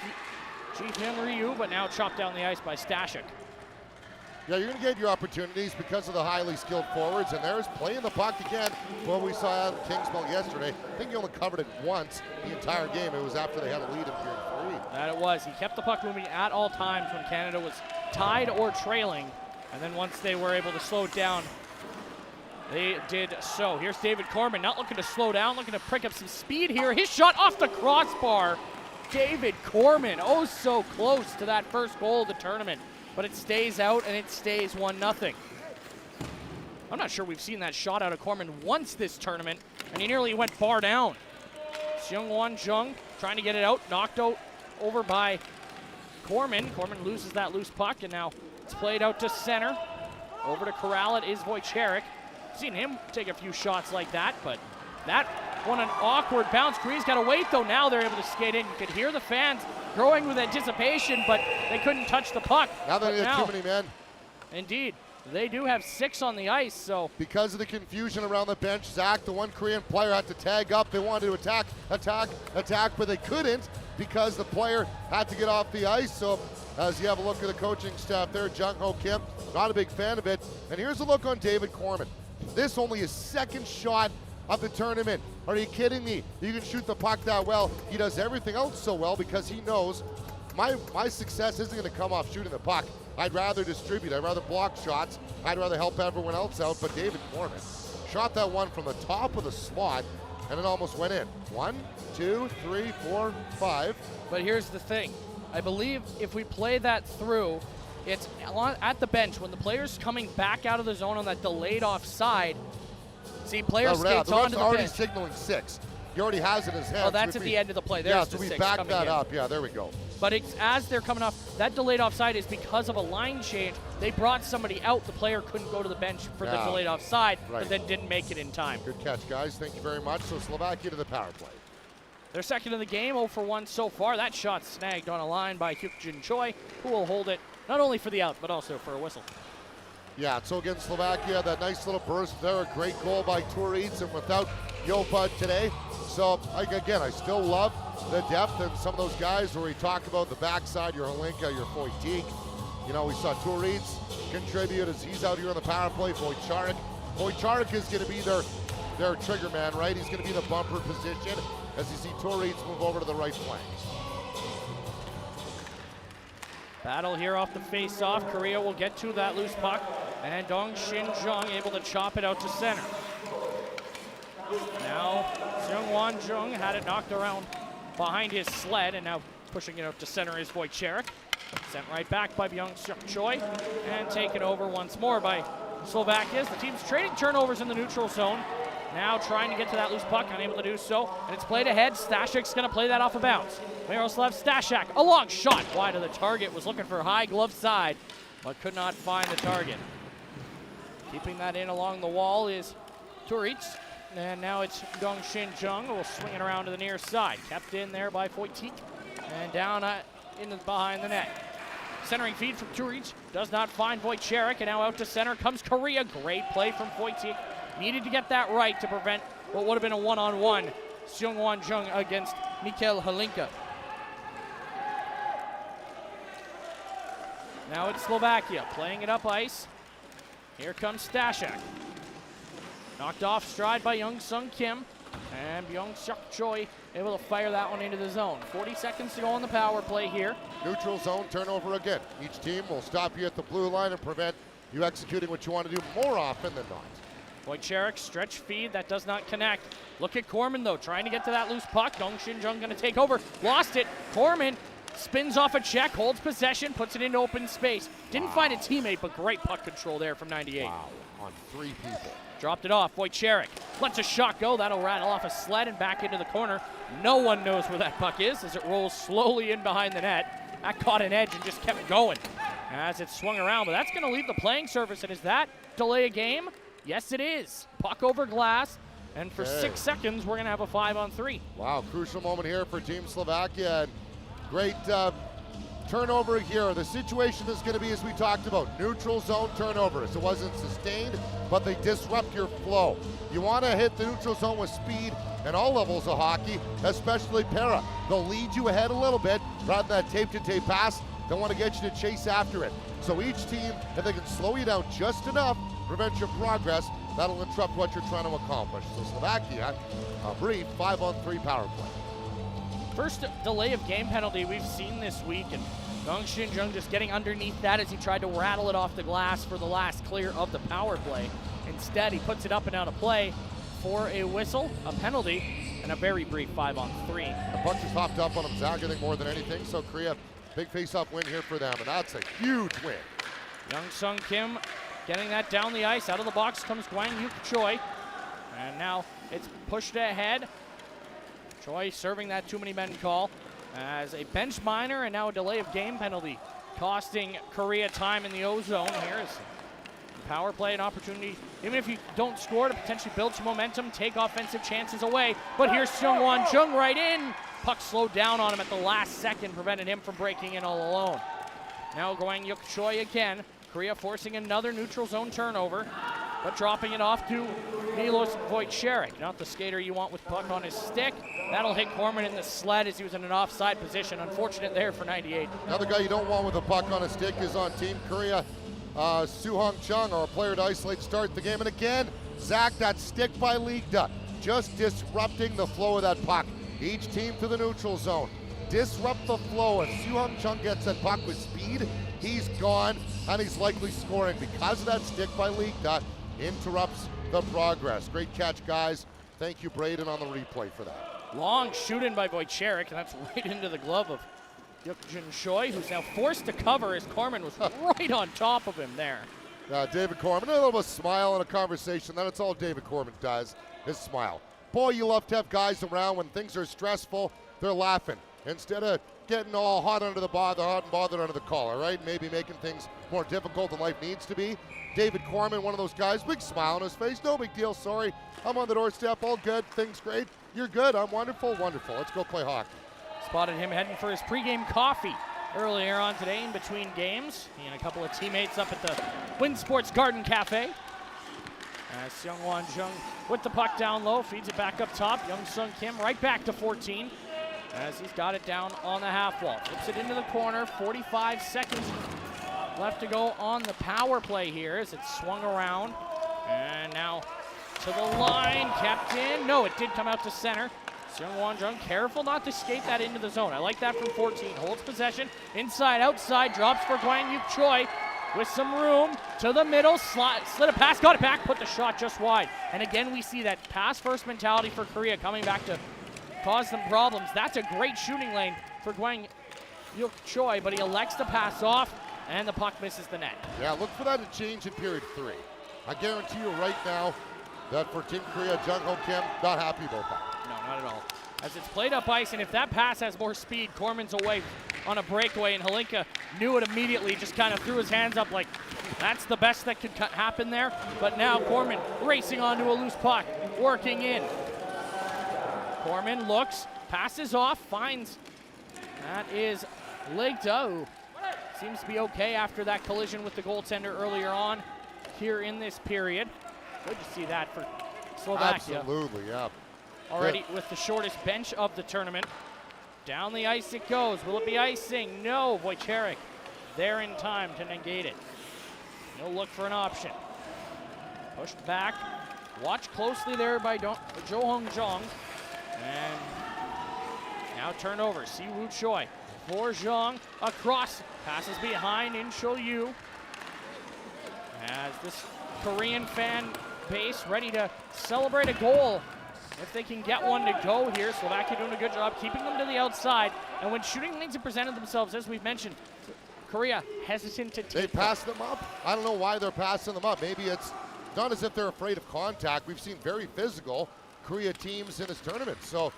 Ji-Hyun Ryu, but now chopped down the ice by Stashik. Yeah, you're going to get your opportunities because of the highly skilled forwards, and there's playing the puck again. What we saw out of Kingsmill yesterday, I think he only covered it once the entire game. It was after they had a lead in period 3. That it was. He kept the puck moving at all times when Canada was tied or trailing, and then once they were able to slow it down, they did so. Here's David Corman, not looking to slow down, looking to pick up some speed here. His shot off the crossbar. David Corman, oh so close to that first goal of the tournament. But it stays out, and it stays 1-0. I'm not sure we've seen that shot out of Corman once this tournament, and he nearly went far down. Seung-Won Jung trying to get it out, knocked out over by Corman. Corman loses that loose puck, and now it's played out to center. Over to Corral, it is Wojciech. Seen him take a few shots like that, but that one an awkward bounce. Korea's got to wait, though. Now they're able to skate in. You could hear the fans growing with anticipation, but they couldn't touch the puck. Now they have too many men. Indeed. They do have 6 on the ice, so. Because of the confusion around the bench, Zach, the one Korean player, had to tag up. They wanted to attack, but they couldn't because the player had to get off the ice. So as you have a look at the coaching staff there, Jung Ho Kim, not a big fan of it. And here's a look on David Corman. This only his second shot of the tournament. Are you kidding me? You can shoot the puck that well. He does everything else so well because he knows my success isn't going to come off shooting the puck. I'd rather distribute. I'd rather block shots. I'd rather help everyone else out. But David Corman shot that one from the top of the slot, and it almost went in. 1, 2, 3, 4, 5. But here's the thing. I believe if we play that through, it's at the bench when the player's coming back out of the zone on that delayed offside. See, player skates onto the already bench. signaling 6. He already has it in his hands. Oh, that's at the end of the play. There's yeah, the so we 6 back coming that in. up. Yeah, there we go. But it's as they're coming off, that delayed offside is because of a line change. They brought somebody out. The player couldn't go to the bench for the delayed offside, but then didn't make it in time. Good catch, guys. Thank you very much. So Slovakia to the power play. They're second in the game, 0 for 1 so far. That shot snagged on a line by Hyuk-Jin Choi, who will hold it not only for the out, but also for a whistle. Yeah, so against Slovakia, that nice little burst there, a great goal by Turic, and without Jopa today. So, again, I still love the depth and some of those guys where we talk about the backside, your Holinka, your Wojciech. You know, we saw Turic contribute as he's out here on the power play. Wojciech is going to be their trigger man, right? He's going to be the bumper position as you see Turic move over to the right flank. Battle here off the face-off. Korea will get to that loose puck, and Dong Shin Jung able to chop it out to center. Now, Seung-Won Jung had it knocked around behind his sled, and now pushing it out to center is Wojciech. Sent right back by Byung-Suk Choi, and taken over once more by Slovakia. The team's trading turnovers in the neutral zone. Now trying to get to that loose puck, unable to do so, and it's played ahead. Stashik's going to play that off a bounce. Miroslav Stashak, a long shot wide of the target, was looking for high glove side, but could not find the target. Keeping that in along the wall is Turic, and now it's Dong Shin Jung who will swing it around to the near side. Kept in there by Wojciech, and down behind the net. Centering feed from Turic, does not find Wojciech, and now out to center comes Korea. Great play from Wojciech. Needed to get that right to prevent what would have been a one-on-one. Seung-Won Jung against Mikkel Holinka. Now it's Slovakia playing it up ice. Here comes Stashak. Knocked off stride by Young Sung Kim. And Byung-Suk Choi able to fire that one into the zone. 40 seconds to go on the power play here. Neutral zone turnover again. Each team will stop you at the blue line and prevent you executing what you want to do more often than not. Wojciech, stretch feed, that does not connect. Look at Corman though, trying to get to that loose puck. Dong Shin-jung gonna take over, lost it. Corman spins off a check, holds possession, puts it into open space. Didn't find a teammate, but great puck control there from 98. Wow, on 3 people. Dropped it off, Wojciech lets a shot go. That'll rattle off a sled and back into the corner. No one knows where that puck is as it rolls slowly in behind the net. That caught an edge and just kept going as it swung around, but that's gonna leave the playing surface. And is that delay a game? Yes, it is. Puck over glass, and for 6 seconds, we're gonna have a 5-on-3. Wow, crucial moment here for Team Slovakia. And great turnover here. The situation is going to be, as we talked about, neutral zone turnovers. It wasn't sustained, but they disrupt your flow. You want to hit the neutral zone with speed in all levels of hockey, especially para. They'll lead you ahead a little bit rather than that tape-to-tape pass. They want to get you to chase after it. So each team, if they can slow you down just enough, prevent your progress, that'll interrupt what you're trying to accomplish. So Slovakia, a brief 5-on-3 power play. First delay of game penalty we've seen this week, and Dong Shin-jung just getting underneath that as he tried to rattle it off the glass for the last clear of the power play. Instead, he puts it up and out of play for a whistle, a penalty, and a very brief 5-on-3. The puck just hopped up on him, Zach, I think, more than anything. So Korea, big face-off win here for them, and that's a huge win. Young-Sung Kim getting that down the ice. Out of the box comes Gwang-Yuk Choi. And now it's pushed ahead. Choi serving that too many men call as a bench minor and now a delay of game penalty, costing Korea time in the O-zone. Here's power play, an opportunity, even if you don't score, to potentially build some momentum, take offensive chances away. But here's Seung-Won Jung right in. Puck slowed down on him at the last second, prevented him from breaking in all alone. Now Gwang-Yuk Choi again. Korea forcing another neutral zone turnover, but dropping it off to Milos Wojciech. Not the skater you want with puck on his stick. That'll hit Corman in the sled as he was in an offside position. Unfortunate there for 98. Another guy you don't want with a puck on his stick is on Team Korea, Soo-Hong Chung, or a player to isolate, start the game. And again, Zach, that stick by Ligda, just disrupting the flow of that puck. Each team to the neutral zone. Disrupt the flow. If Soo-Hong Chung gets that puck with speed, he's gone, and he's likely scoring because of that stick by Ligda. Interrupts the progress. Great catch, guys. Thank you, Braden, on the replay for that. Long shoot-in by Wojciech, and that's right into the glove of Yuk-Jin Choi, who's now forced to cover as Corman was right on top of him there. David Corman, a little bit of a smile and a conversation. That's all David Corman does, is smile. Boy, you love to have guys around when things are stressful, they're laughing. Instead of getting all hot under the bother, hot and bothered under the collar, right? Maybe making things more difficult than life needs to be. David Corman, one of those guys, big smile on his face, no big deal, sorry. I'm on the doorstep, all good, things great. You're good, I'm wonderful, wonderful. Let's go play hockey. Spotted him heading for his pregame coffee earlier on today in between games. He and a couple of teammates up at the Win Sports Garden Cafe. As Seung-Won Jung with the puck down low, feeds it back up top. Young-Sung Kim right back to 14 as he's got it down on the half wall. Flips it into the corner, 45 seconds left to go on the power play here as it's swung around. And now to the line, kept in. No, it did come out to center. Seung-Won Jung careful not to skate that into the zone. I like that from 14. Holds possession, inside, outside, drops for Gwang-Yuk Choi with some room to the middle, slid a pass, got it back, put the shot just wide. And again, we see that pass-first mentality for Korea coming back to cause them problems. That's a great shooting lane for Gwang-Yuk Choi, but he elects to pass off, and the puck misses the net. Yeah, look for that to change in period 3. I guarantee you right now that for Team Korea, Jung-Ho Kim, not happy about that. No, not at all. As it's played up ice, and if that pass has more speed, Corman's away on a breakaway, and Halinka knew it immediately, just kind of threw his hands up like, that's the best that could happen there. But now Corman racing onto a loose puck, working in. Corman looks, passes off, finds, that is Ligda, who seems to be okay after that collision with the goaltender earlier on here in this period. Good to see that for Slovakia. Absolutely, yeah. Already with the shortest bench of the tournament. Down the ice it goes. Will it be icing? No. Wojciech there in time to negate it. He'll look for an option. Pushed back Watch closely there by Jo Hong Jong. And now turnover. Si-Woo Choi for Zhang. Across. Passes behind in Cho-Yu. As this Korean fan base ready to celebrate a goal. If they can get one to go here, Slovakia doing a good job keeping them to the outside. And when shooting lanes have presented themselves, as we've mentioned, Korea hesitant to take They pass them up. I don't know why they're passing them up. Maybe it's not as if they're afraid of contact. We've seen very physical Korea teams in this tournament. So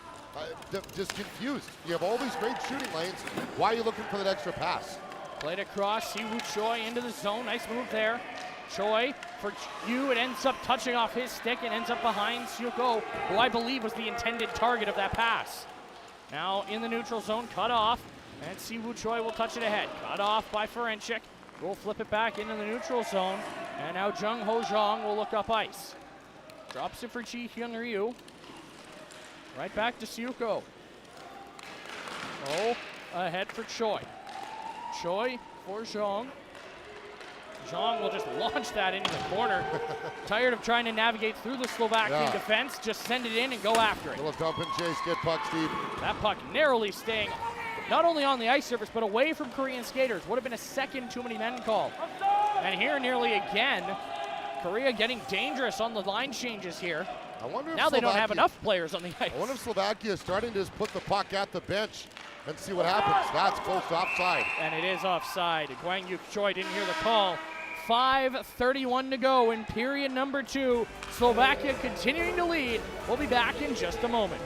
just confused. You have all these great shooting lanes. Why are you looking for that extra pass? Played across, Si-Woo Choi into the zone. Nice move there. Choi for Yu. It ends up touching off his stick and ends up behind Seok-Oh, who I believe was the intended target of that pass. Now in the neutral zone, cut off, and Si-Woo Choi will touch it ahead. Cut off by Ferencik. We'll flip it back into the neutral zone, and now Jung Ho Jong will look up ice. Drops it for Chi Hyun Ryu. Right back to Seok-Oh. Oh, ahead for Choi. Choi for Zhang. Zhang will just launch that into the corner. Tired of trying to navigate through the Slovakian defense, just send it in and go after it. Little dump and chase, get puck, Steve. That puck narrowly staying not only on the ice surface, but away from Korean skaters. Would have been a second too many men call. And here nearly again, Korea getting dangerous on the line changes here. I wonder if now they don't have enough players on the ice. I wonder if Slovakia is starting to just put the puck at the bench and see what happens. That's close to offside. And it is offside. Gwang Yuk Choi didn't hear the call. 5:31 to go in period number 2. Slovakia continuing to lead. We'll be back in just a moment.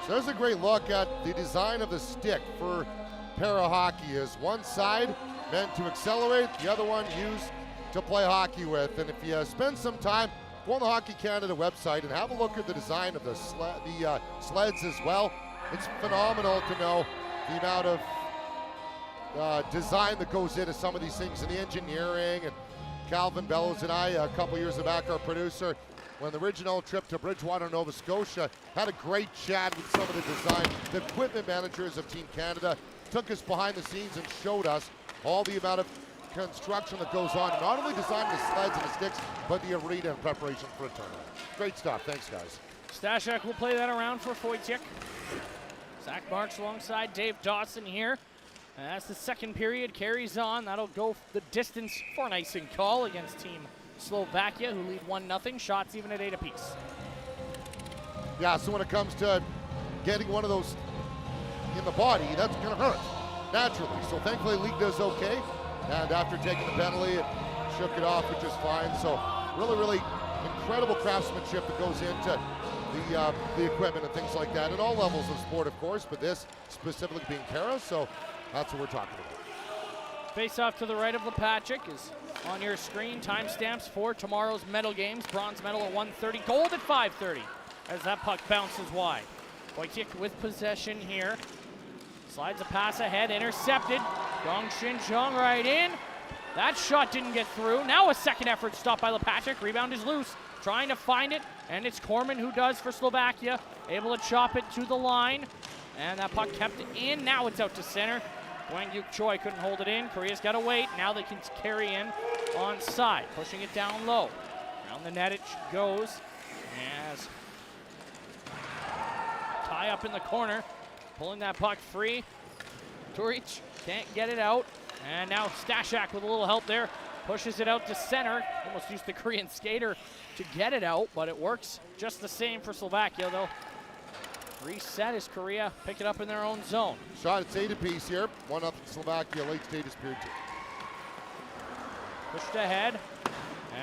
So there's a great look at the design of the stick for para hockey. Is one side meant to accelerate, the other one used to play hockey with. And if you spend some time, go on the Hockey Canada website and have a look at the design of the sleds as well. It's phenomenal to know the amount of design that goes into some of these things and the engineering. And Calvin Bellows and I, a couple years back, our producer, when the original trip to Bridgewater, Nova Scotia, had a great chat with some of the design. The equipment managers of Team Canada took us behind the scenes and showed us all the amount of construction that goes on, not only designing the sleds and the sticks, but the arena in preparation for a tournament. Great stuff. Thanks, guys. Stashak will play that around for Wojciech. Zach Marks alongside Dave Dawson here. As the second period carries on, that'll go the distance for an icing call against Team Slovakia, who lead 1-0. Shots even at 8 apiece. Yeah, so when it comes to getting one of those in the body, that's going to hurt, naturally. So thankfully, League does okay. And after taking the penalty, it shook it off, which is fine. So really, really incredible craftsmanship that goes into the equipment and things like that at all levels of sport, of course, but this specifically being para, so that's what we're talking about. Face off to the right of Lepacek is on your screen. Timestamps for tomorrow's medal games. Bronze medal at 1:30, gold at 5:30 as that puck bounces wide. Wojciech with possession here. Slides a pass ahead, intercepted. Yongshin Jung right in. That shot didn't get through. Now a second effort stopped by Lepacek. Rebound is loose. Trying to find it, and it's Corman who does for Slovakia. Able to chop it to the line. And that puck kept in. Now it's out to center. Gwang Yuk Choi couldn't hold it in. Korea's got to wait. Now they can carry in on side. Pushing it down low. Around the net it goes. As tie up in the corner. Pulling that puck free. Turic can't get it out. And now Stashak with a little help there. Pushes it out to center. Almost used the Korean skater to get it out, but it works just the same for Slovakia. They'll reset as Korea pick it up in their own zone. Shot at 8 apiece here. 1-0 Slovakia, late stages period 2. Pushed ahead,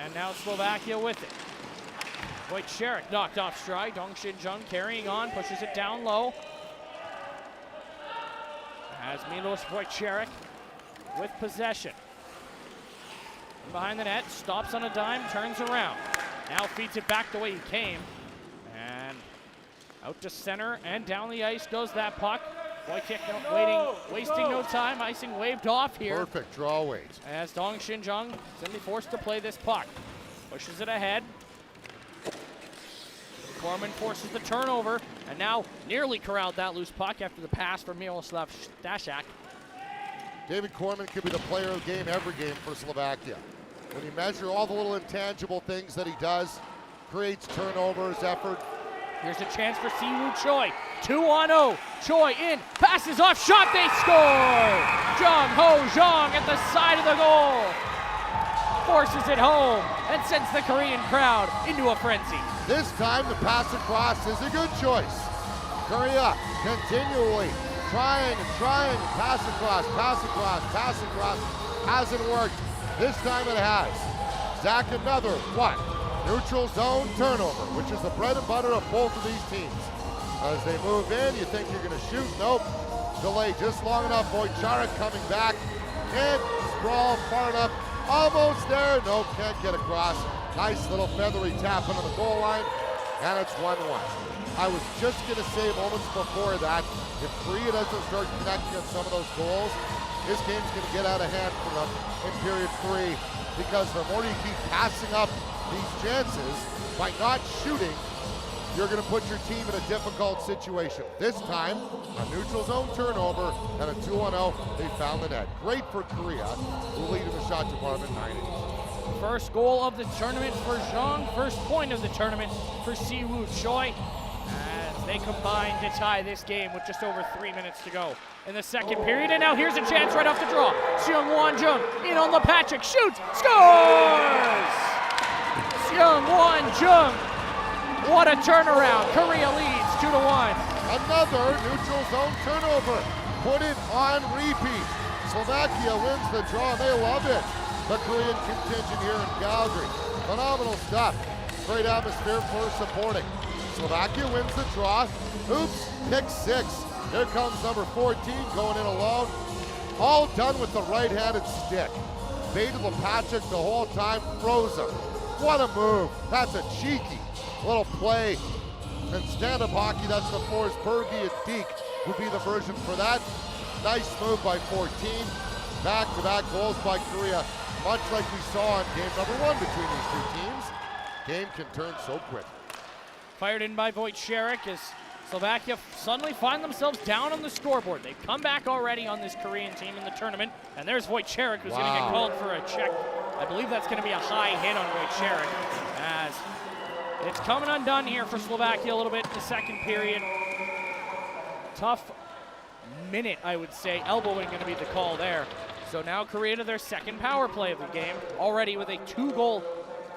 and now Slovakia with it. Wojciech knocked off stride. Dong Shin-jung carrying on, pushes it down low. As Milos Wojciech with possession. Behind the net, stops on a dime, turns around. Now feeds it back the way he came. And out to center and down the ice goes that puck. Wojciech wasting no time. Icing waved off here. Perfect draw weight. As Dong Shin-jung is going to be forced to play this puck. Pushes it ahead. Corman forces the turnover and now nearly corralled that loose puck after the pass from Miroslav Stashak. David Corman could be the player of the game every game for Slovakia. When you measure all the little intangible things that he does, creates turnovers, effort. Here's a chance for Siwoo Choi. 2-on-0. Choi in, passes off, shot, they score! Jung Ho Jong at the side of the goal. Forces it home and sends the Korean crowd into a frenzy. This time the pass across is a good choice. Korea continually trying, pass across. Hasn't worked. This time it has. Zach, another one. Neutral zone turnover, which is the bread and butter of both of these teams. As they move in, you think you're going to shoot. Nope. Delay just long enough. Wojciech coming back. Can't sprawl far enough. Almost there. Nope, can't get across. Nice little feathery tap into the goal line. And it's 1-1. I was just going to say moments before that, if Korea doesn't start connecting on some of those goals, this game's going to get out of hand for them in period 3, because the more you keep passing up these chances by not shooting, you're going to put your team in a difficult situation. This time, a neutral zone turnover and a 2-on-0, they found the net. Great for Korea, who lead in the shot department 9-8. First goal of the tournament for Zhang, first point of the tournament for Siwoo Choi, as they combine to tie this game with just over 3 minutes to go in the second period. And now here's a chance right off the draw. Seung Won Jung in on Lepachik, shoots, scores! Seung Won Jung, what a turnaround. Korea leads 2-1. Another neutral zone turnover. Put it on repeat. Slovakia wins the draw. They love it. The Korean contingent here in Calgary. Phenomenal stuff. Great atmosphere for supporting. Slovakia wins the draw. Oops, pick 6. Here comes number 14 going in alone. All done with the right-handed stick. Baited Lepachik the whole time, froze him. What a move. That's a cheeky little play. And stand-up hockey, that's the Forsbergie and Deke would be the version for that. Nice move by 14. Back-to-back goals by Korea, much like we saw in game number 1 between these two teams. Game can turn so quick. Fired in by Wojciech as Slovakia suddenly find themselves down on the scoreboard. They've come back already on this Korean team in the tournament. And there's Wojciech, who's going to get called for a check. I believe that's going to be a high hit on Wojciech, as it's coming undone here for Slovakia a little bit in the second period. Tough minute, I would say. Elbowing going to be the call there. So now Korea to their second power play of the game, already with a 2-goal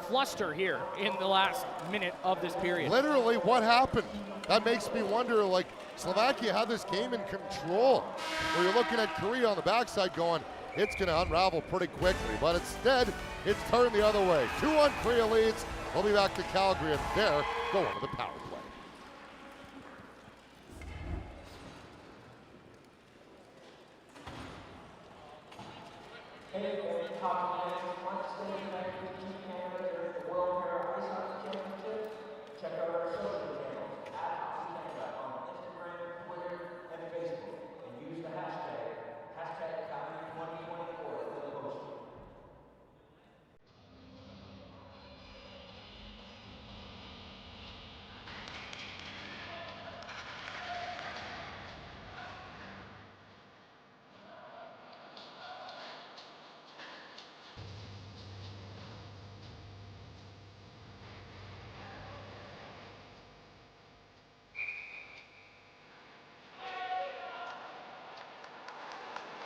fluster here in the last minute of this period. Literally, what happened? That makes me wonder, like, Slovakia had this game in control. Where you're looking at Korea on the backside going, it's going to unravel pretty quickly. But instead, it's turned the other way. 2-1 Korea leads. We'll be back to Calgary, and there go into the power play. Hey, top want to stay connected with Team Canada during the World Para Ice Hockey Championship? Check out our social channels at Hockey Canada on Instagram, Twitter, and Facebook, and use the hashtag Calgary2024 for the posting.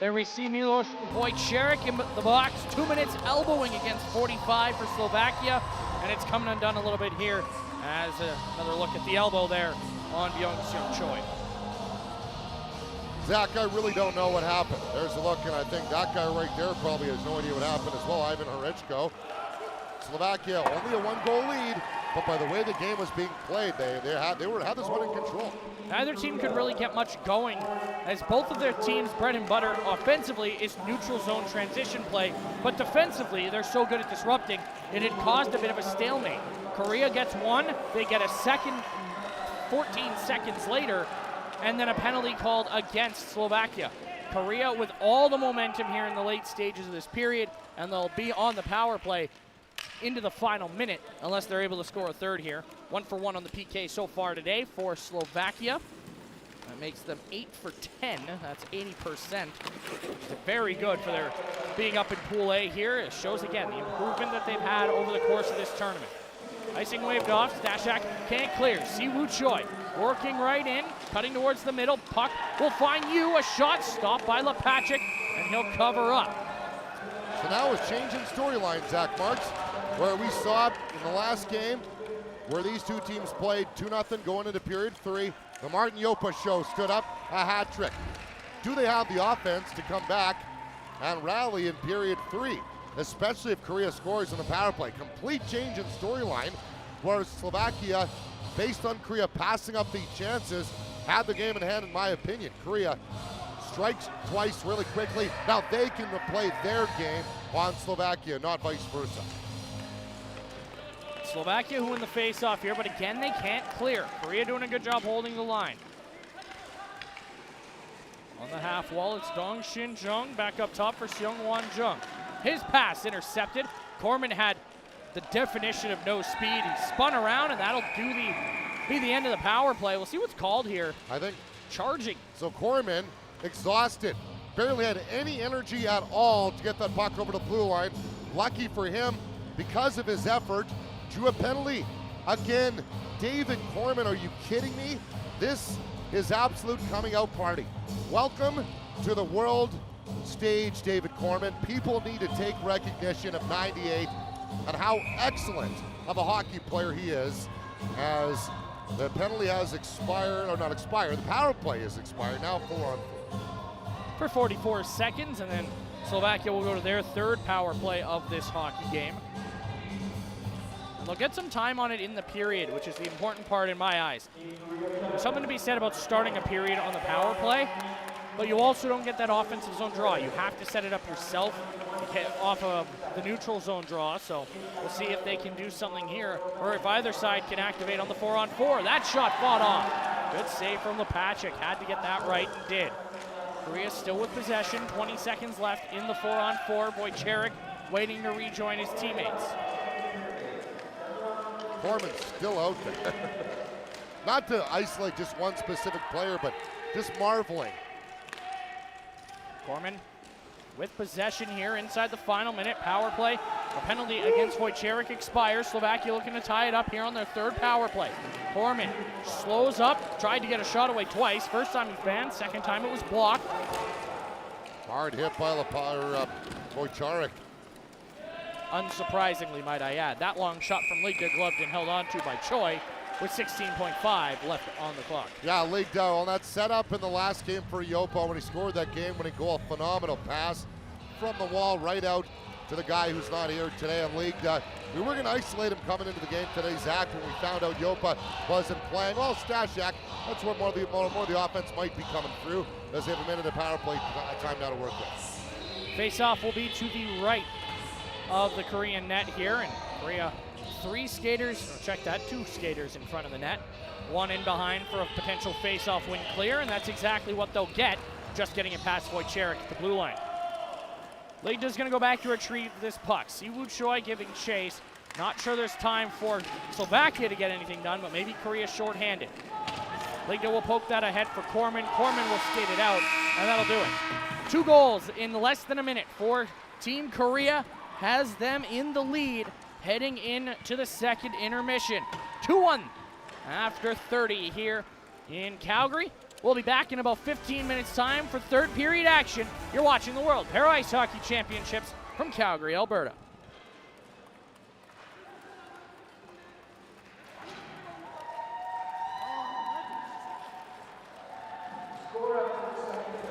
There we see Milos Wojciech in the box, 2 minutes elbowing against 45 for Slovakia, and it's coming undone a little bit here as another look at the elbow there on Byung-Seung Choi. Zach, I really don't know what happened. There's a look, and I think that guy right there probably has no idea what happened as well. Ivan Hrichko. Slovakia only a 1-goal lead, but by the way the game was being played, they had this one in control. Neither team could really get much going, as both of their teams' bread and butter offensively is neutral zone transition play, but defensively they're so good at disrupting, it had caused a bit of a stalemate. Korea gets one, they get a second 14 seconds later, and then a penalty called against Slovakia. Korea with all the momentum here in the late stages of this period, and they'll be on the power play into the final minute unless they're able to score a third here. 1 for 1 on the PK so far today for Slovakia. That makes them 8 for 10. That's 80%. Very good for their being up in Pool A here. It shows again the improvement that they've had over the course of this tournament. Icing waved off. Stashak can't clear. Siwoo Choi working right in, cutting towards the middle. Puck will find you. A shot stopped by Lepacek, and he'll cover up. So now it's changing storyline, Zach Marks, where we saw it in the last game where these two teams played 2-0 going into period 3. The Martin Yopa show stood up, a hat trick. Do they have the offense to come back and rally in period 3, especially if Korea scores in the power play? Complete change in storyline, where Slovakia, based on Korea passing up these chances, had the game in hand in my opinion. Korea strikes twice really quickly. Now they can play their game on Slovakia, not vice versa. Slovakia who win the face-off here, but again they can't clear. Korea doing a good job holding the line. On the half wall, it's Dong Shin Jung back up top for Seung Wan Jung. His pass intercepted. Corman had the definition of no speed. He spun around, and that'll be the end of the power play. We'll see what's called here. I think charging. So Corman, exhausted, barely had any energy at all to get that puck over the blue line. Lucky for him, because of his effort, drew a penalty. Again, David Corman, are you kidding me? This is absolute coming out party. Welcome to the world stage, David Corman. People need to take recognition of 98 and how excellent of a hockey player he is, as the penalty has expired, or not expired, the power play is expired, now 4-on-4. For 44 seconds, and then Slovakia will go to their third power play of this hockey game. And they'll get some time on it in the period, which is the important part in my eyes. There's something to be said about starting a period on the power play, but you also don't get that offensive zone draw. You have to set it up yourself off of the neutral zone draw, so we'll see if they can do something here, or if either side can activate on the 4-on-4. That shot fought off. Good save from Lepacek. Had to get that right and did. Korea still with possession. 20 seconds left in the 4-on-4. Wojciech waiting to rejoin his teammates. Corman's still out there. Not to isolate just one specific player, but just marveling. Corman with possession here inside the final minute. Power play. A penalty against Wojciech expires. Slovakia looking to tie it up here on their third power play. Corman slows up, tried to get a shot away twice. First time he fanned, second time it was blocked. Hard hit by Wojciech. Unsurprisingly, might I add. That long shot from Ligda gloved and held on to by Choi with 16.5 left on the clock. Yeah, Ligda on that setup in the last game for Yopa when he scored that game-winning goal. A phenomenal pass from the wall right out to the guy who's not here today on Ligda. We were going to isolate him coming into the game today, Zach, when we found out Yopa wasn't playing. Well, Stashak, that's where more of the offense might be coming through, as they have a minute of power play time now to work with. Face-off will be to the right of the Korean net here, and Korea, two skaters in front of the net. One in behind for a potential face-off win clear, and that's exactly what they'll get, just getting it past Wojciech at the blue line. Ligda's gonna go back to retrieve this puck. Siwoo Choi giving chase. Not sure there's time for Slovakia to get anything done, but maybe Korea shorthanded. Ligda will poke that ahead for Corman. Corman will skate it out, and that'll do it. 2 goals in less than a minute for Team Korea. Has them in the lead heading into the second intermission. 2-1 after 30 here in Calgary. We'll be back in about 15 minutes time for third period action. You're watching the World Para Ice Hockey Championships from Calgary, Alberta. Score after the second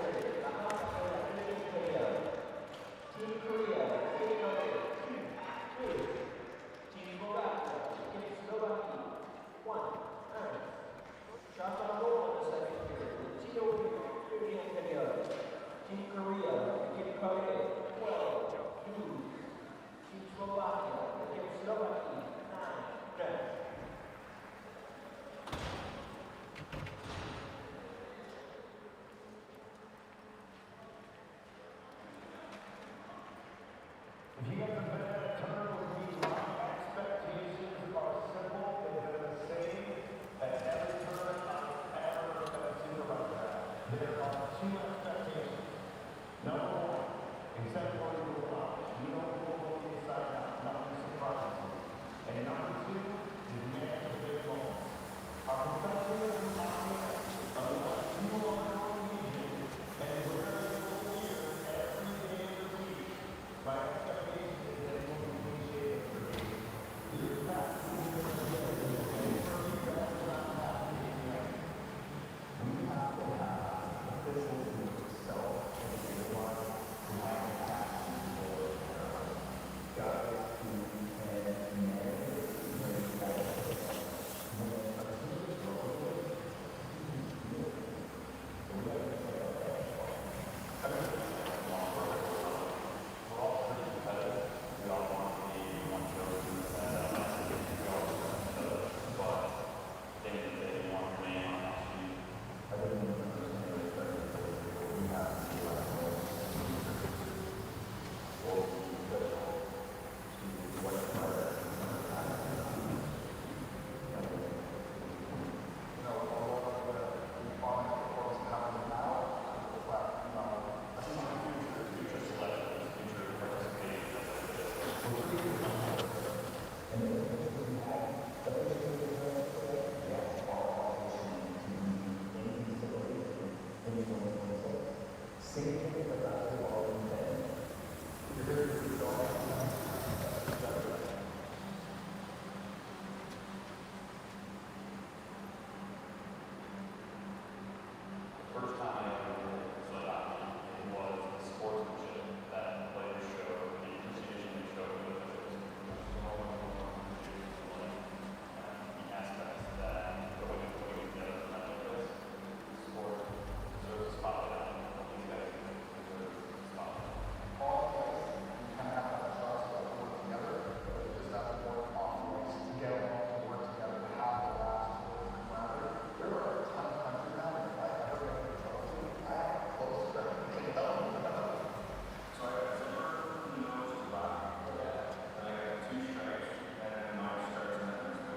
First time I ever did Slovakia, it was the sportsmanship that players showed, the appreciation they showed for the the aspects that go into putting together a match like this. Sport deserves a spotlight. These guys deserve a spotlight. All guys, you kind of have that trust that work together, but it just has to work off the ice to get along, to work together, to have the last work together. There are a ton of countries now that I ever get into trouble to. I have a close friend who can tell me about it. So I got zipper, nose, black. And I got 2 stripes, and my stripes and then there's no.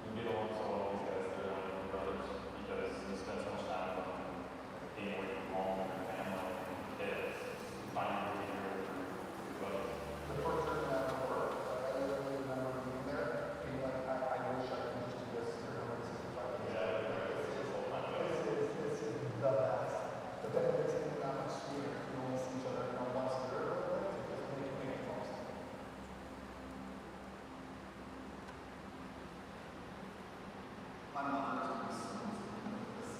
You get along so well with these guys, they're like your brothers, because you spend so much time with them, being away from home, your family, kids, finding a here with your buddies. The first time I ever worked, I literally remember being there, being like, I wish I could just do this here over 65 days. Yeah, This is the best. But then it makes it that much sweeter if you only see each other once a year, but it just makes it most. My mother was so this.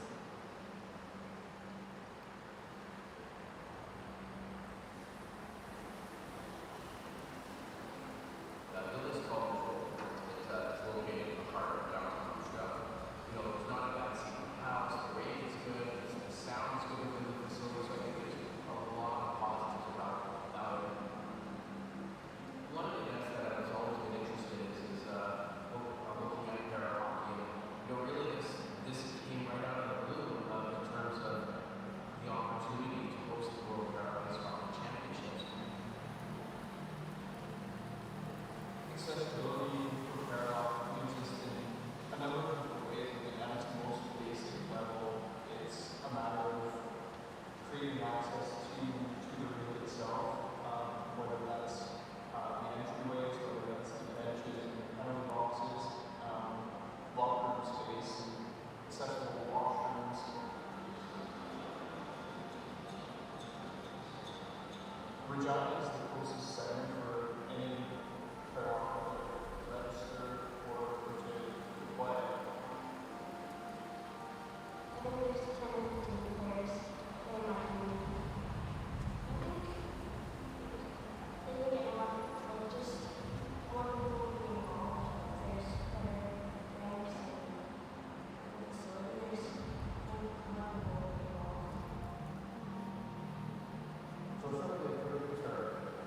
The village called it's located in the heart of downtown Montreal. You know, there's not a bad seat in the house, the rate is good, the sound's good within the facility, so I think there's a lot of positives about it. One of the events that I was always been interested in is looking at para hockey. You know, really this came right out of the blue in terms of the opportunity to host the World Paralympic Hockey Championships. Accessibility for Paralympics is in a number of different ways. I think at its most basic level, it's a matter of creating access to the rink itself, whether that's the entryways, whether that's the benches and penalty boxes, locker room space, accessible washrooms. Regina is the closest center for any Paralympic register or to play. I think there's 10 to 15 players in my community. I think they would get a lot of just more people being involved. There's better ramps and facilities and more people involved. So certainly a good start.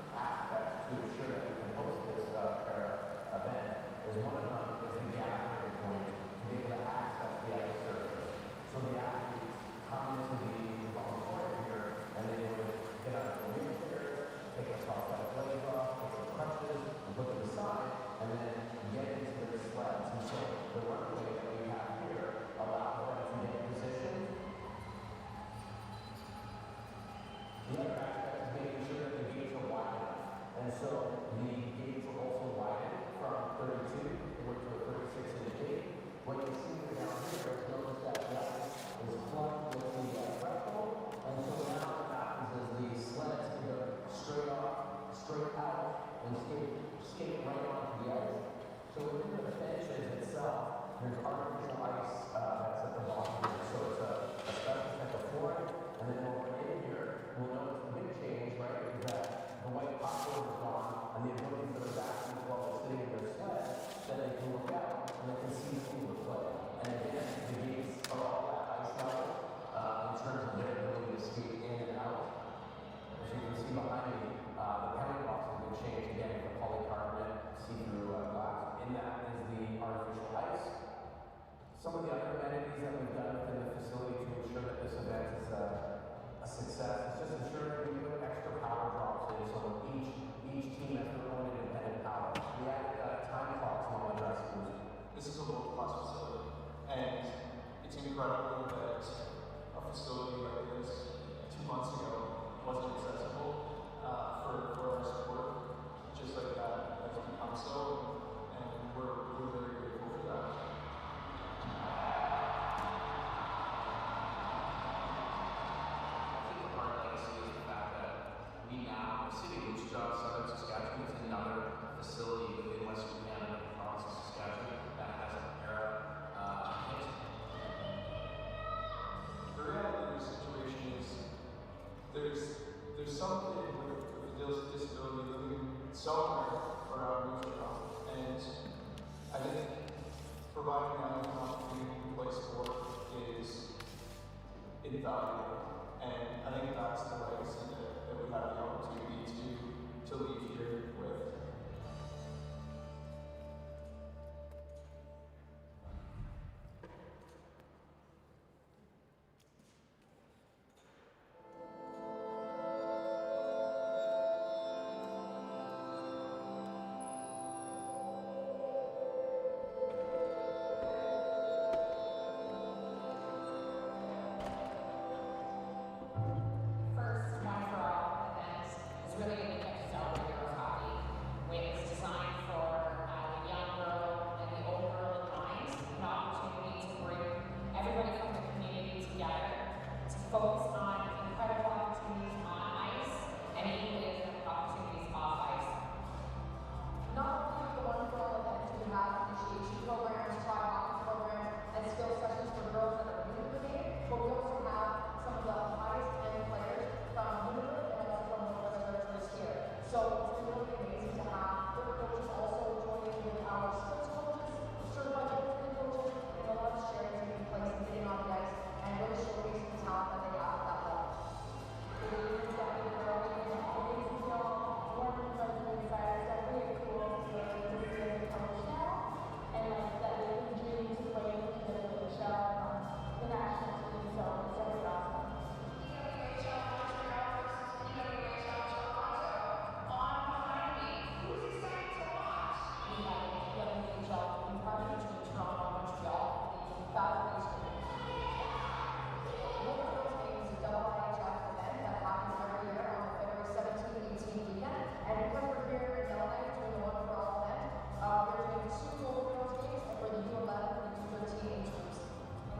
facility like this 2 months ago wasn't accessible for our sport, just like that has become so, and we're very grateful for that. I think the part legacy is the fact that we now, the city of Moose Jaw, Southern Saskatchewan, is another facility within Western Canada, the province of Saskatchewan, that has a para hit. The reality of the situation is there's some kid with a disability living somewhere around Moose Jaw, and I think providing that an opportunity to play sport is invaluable, and I think that's the legacy that we have the opportunity to leave here with. First One for All event is really going to get to celebrate girls hockey. It was designed for the young girl and the old girl in mind, an opportunity to bring everybody from the community together to focus on incredible opportunities on ice and equally opportunities off ice. Not only with the One for All event do we have initiation programs, try hockey programs, and skill sessions for girls that are unit-related, but we also have some of the highest end players from Nunavut and also from Northwest Territories here. So it's been really amazing to have their coaches also joining with our sports coaches, certified goaltending coaches, and a lot of sharing taking place and getting on the ice and really showcasing the talent that they have at that level. It is definitely growing and always feel more incredibly excited. It's definitely a cool feeling to be as a coach now and like that they can dream to play with the show on the national team. So it's definitely awesome.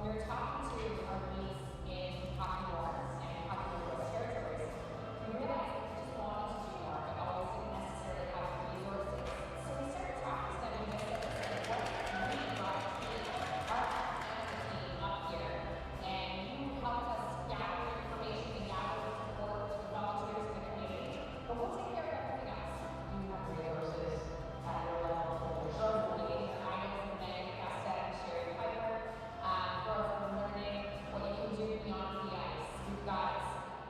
We're talking to our leagues in Hockey North and Hockey Northwest Territories. We realized that we just wanted to do more, but always didn't necessarily have the resources. So we started talking to them and just said, what if we brought our team up here and you helped us gather information and gather support to the volunteers in the community, but we'll take care of everything else. You have resources at your level. Girls League, Idols, and then Gasta and Sherry Piper. Girls are learning what you can do beyond the ice. We've got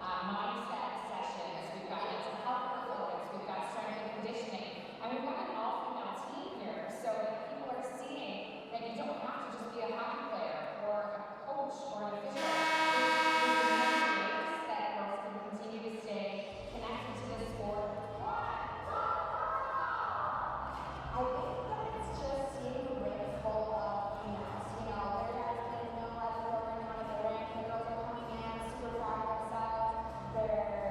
mindset sessions, we've got mental health performance, we've got strength and conditioning, and we've got an all-female team here so that people are seeing that you don't have to just be a hockey player or a coach or an official. There's many ways that girls can continue to stay connected to the sport. I think that it's just seeing the rink full of females. You know, there has been no other women kind of the rink. The girls are coming in super proud of themselves. They're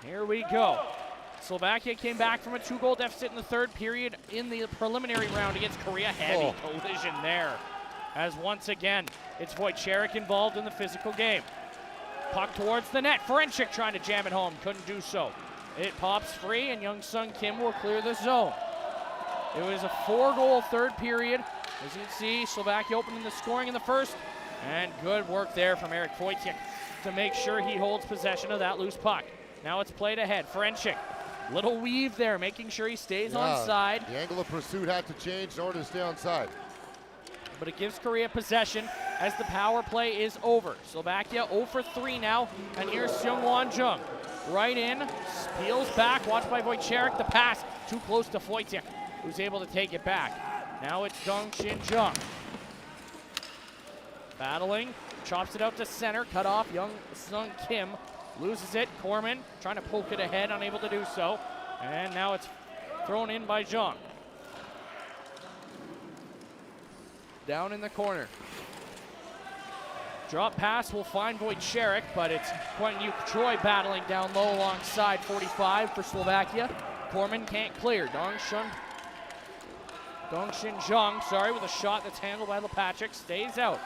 Here we go. Slovakia came back from a 2-goal deficit in the third period in the preliminary round against Korea. Heavy collision there. As once again, it's Wojciech involved in the physical game. Puck towards the net. Ferencik trying to jam it home. Couldn't do so. It pops free, and Young Sung Kim will clear the zone. It was a 4-goal third period. As you can see, Slovakia opening the scoring in the first. And good work there from Eric Wojciech to make sure he holds possession of that loose puck. Now it's played ahead. Ferencik, little weave there, making sure he stays on side. The angle of pursuit had to change in order to stay on side. But it gives Korea possession as the power play is over. Slovakia 0 for 3 now, and here's Seungwon Jung. Right in, peels back, watched by Wojciech. The pass too close to Wojciech, who's able to take it back. Now it's Dong Shin Jung. Battling, chops it out to center, cut off. Young Sung Kim loses it. Corman trying to poke it ahead, unable to do so. And now it's thrown in by Jung. Down in the corner. Drop pass will find Wojciech, but it's Kwon Yuk Choi battling down low alongside 45 for Slovakia. Corman can't clear. Dong Shin Jung, with a shot that's handled by Lepachik, stays out.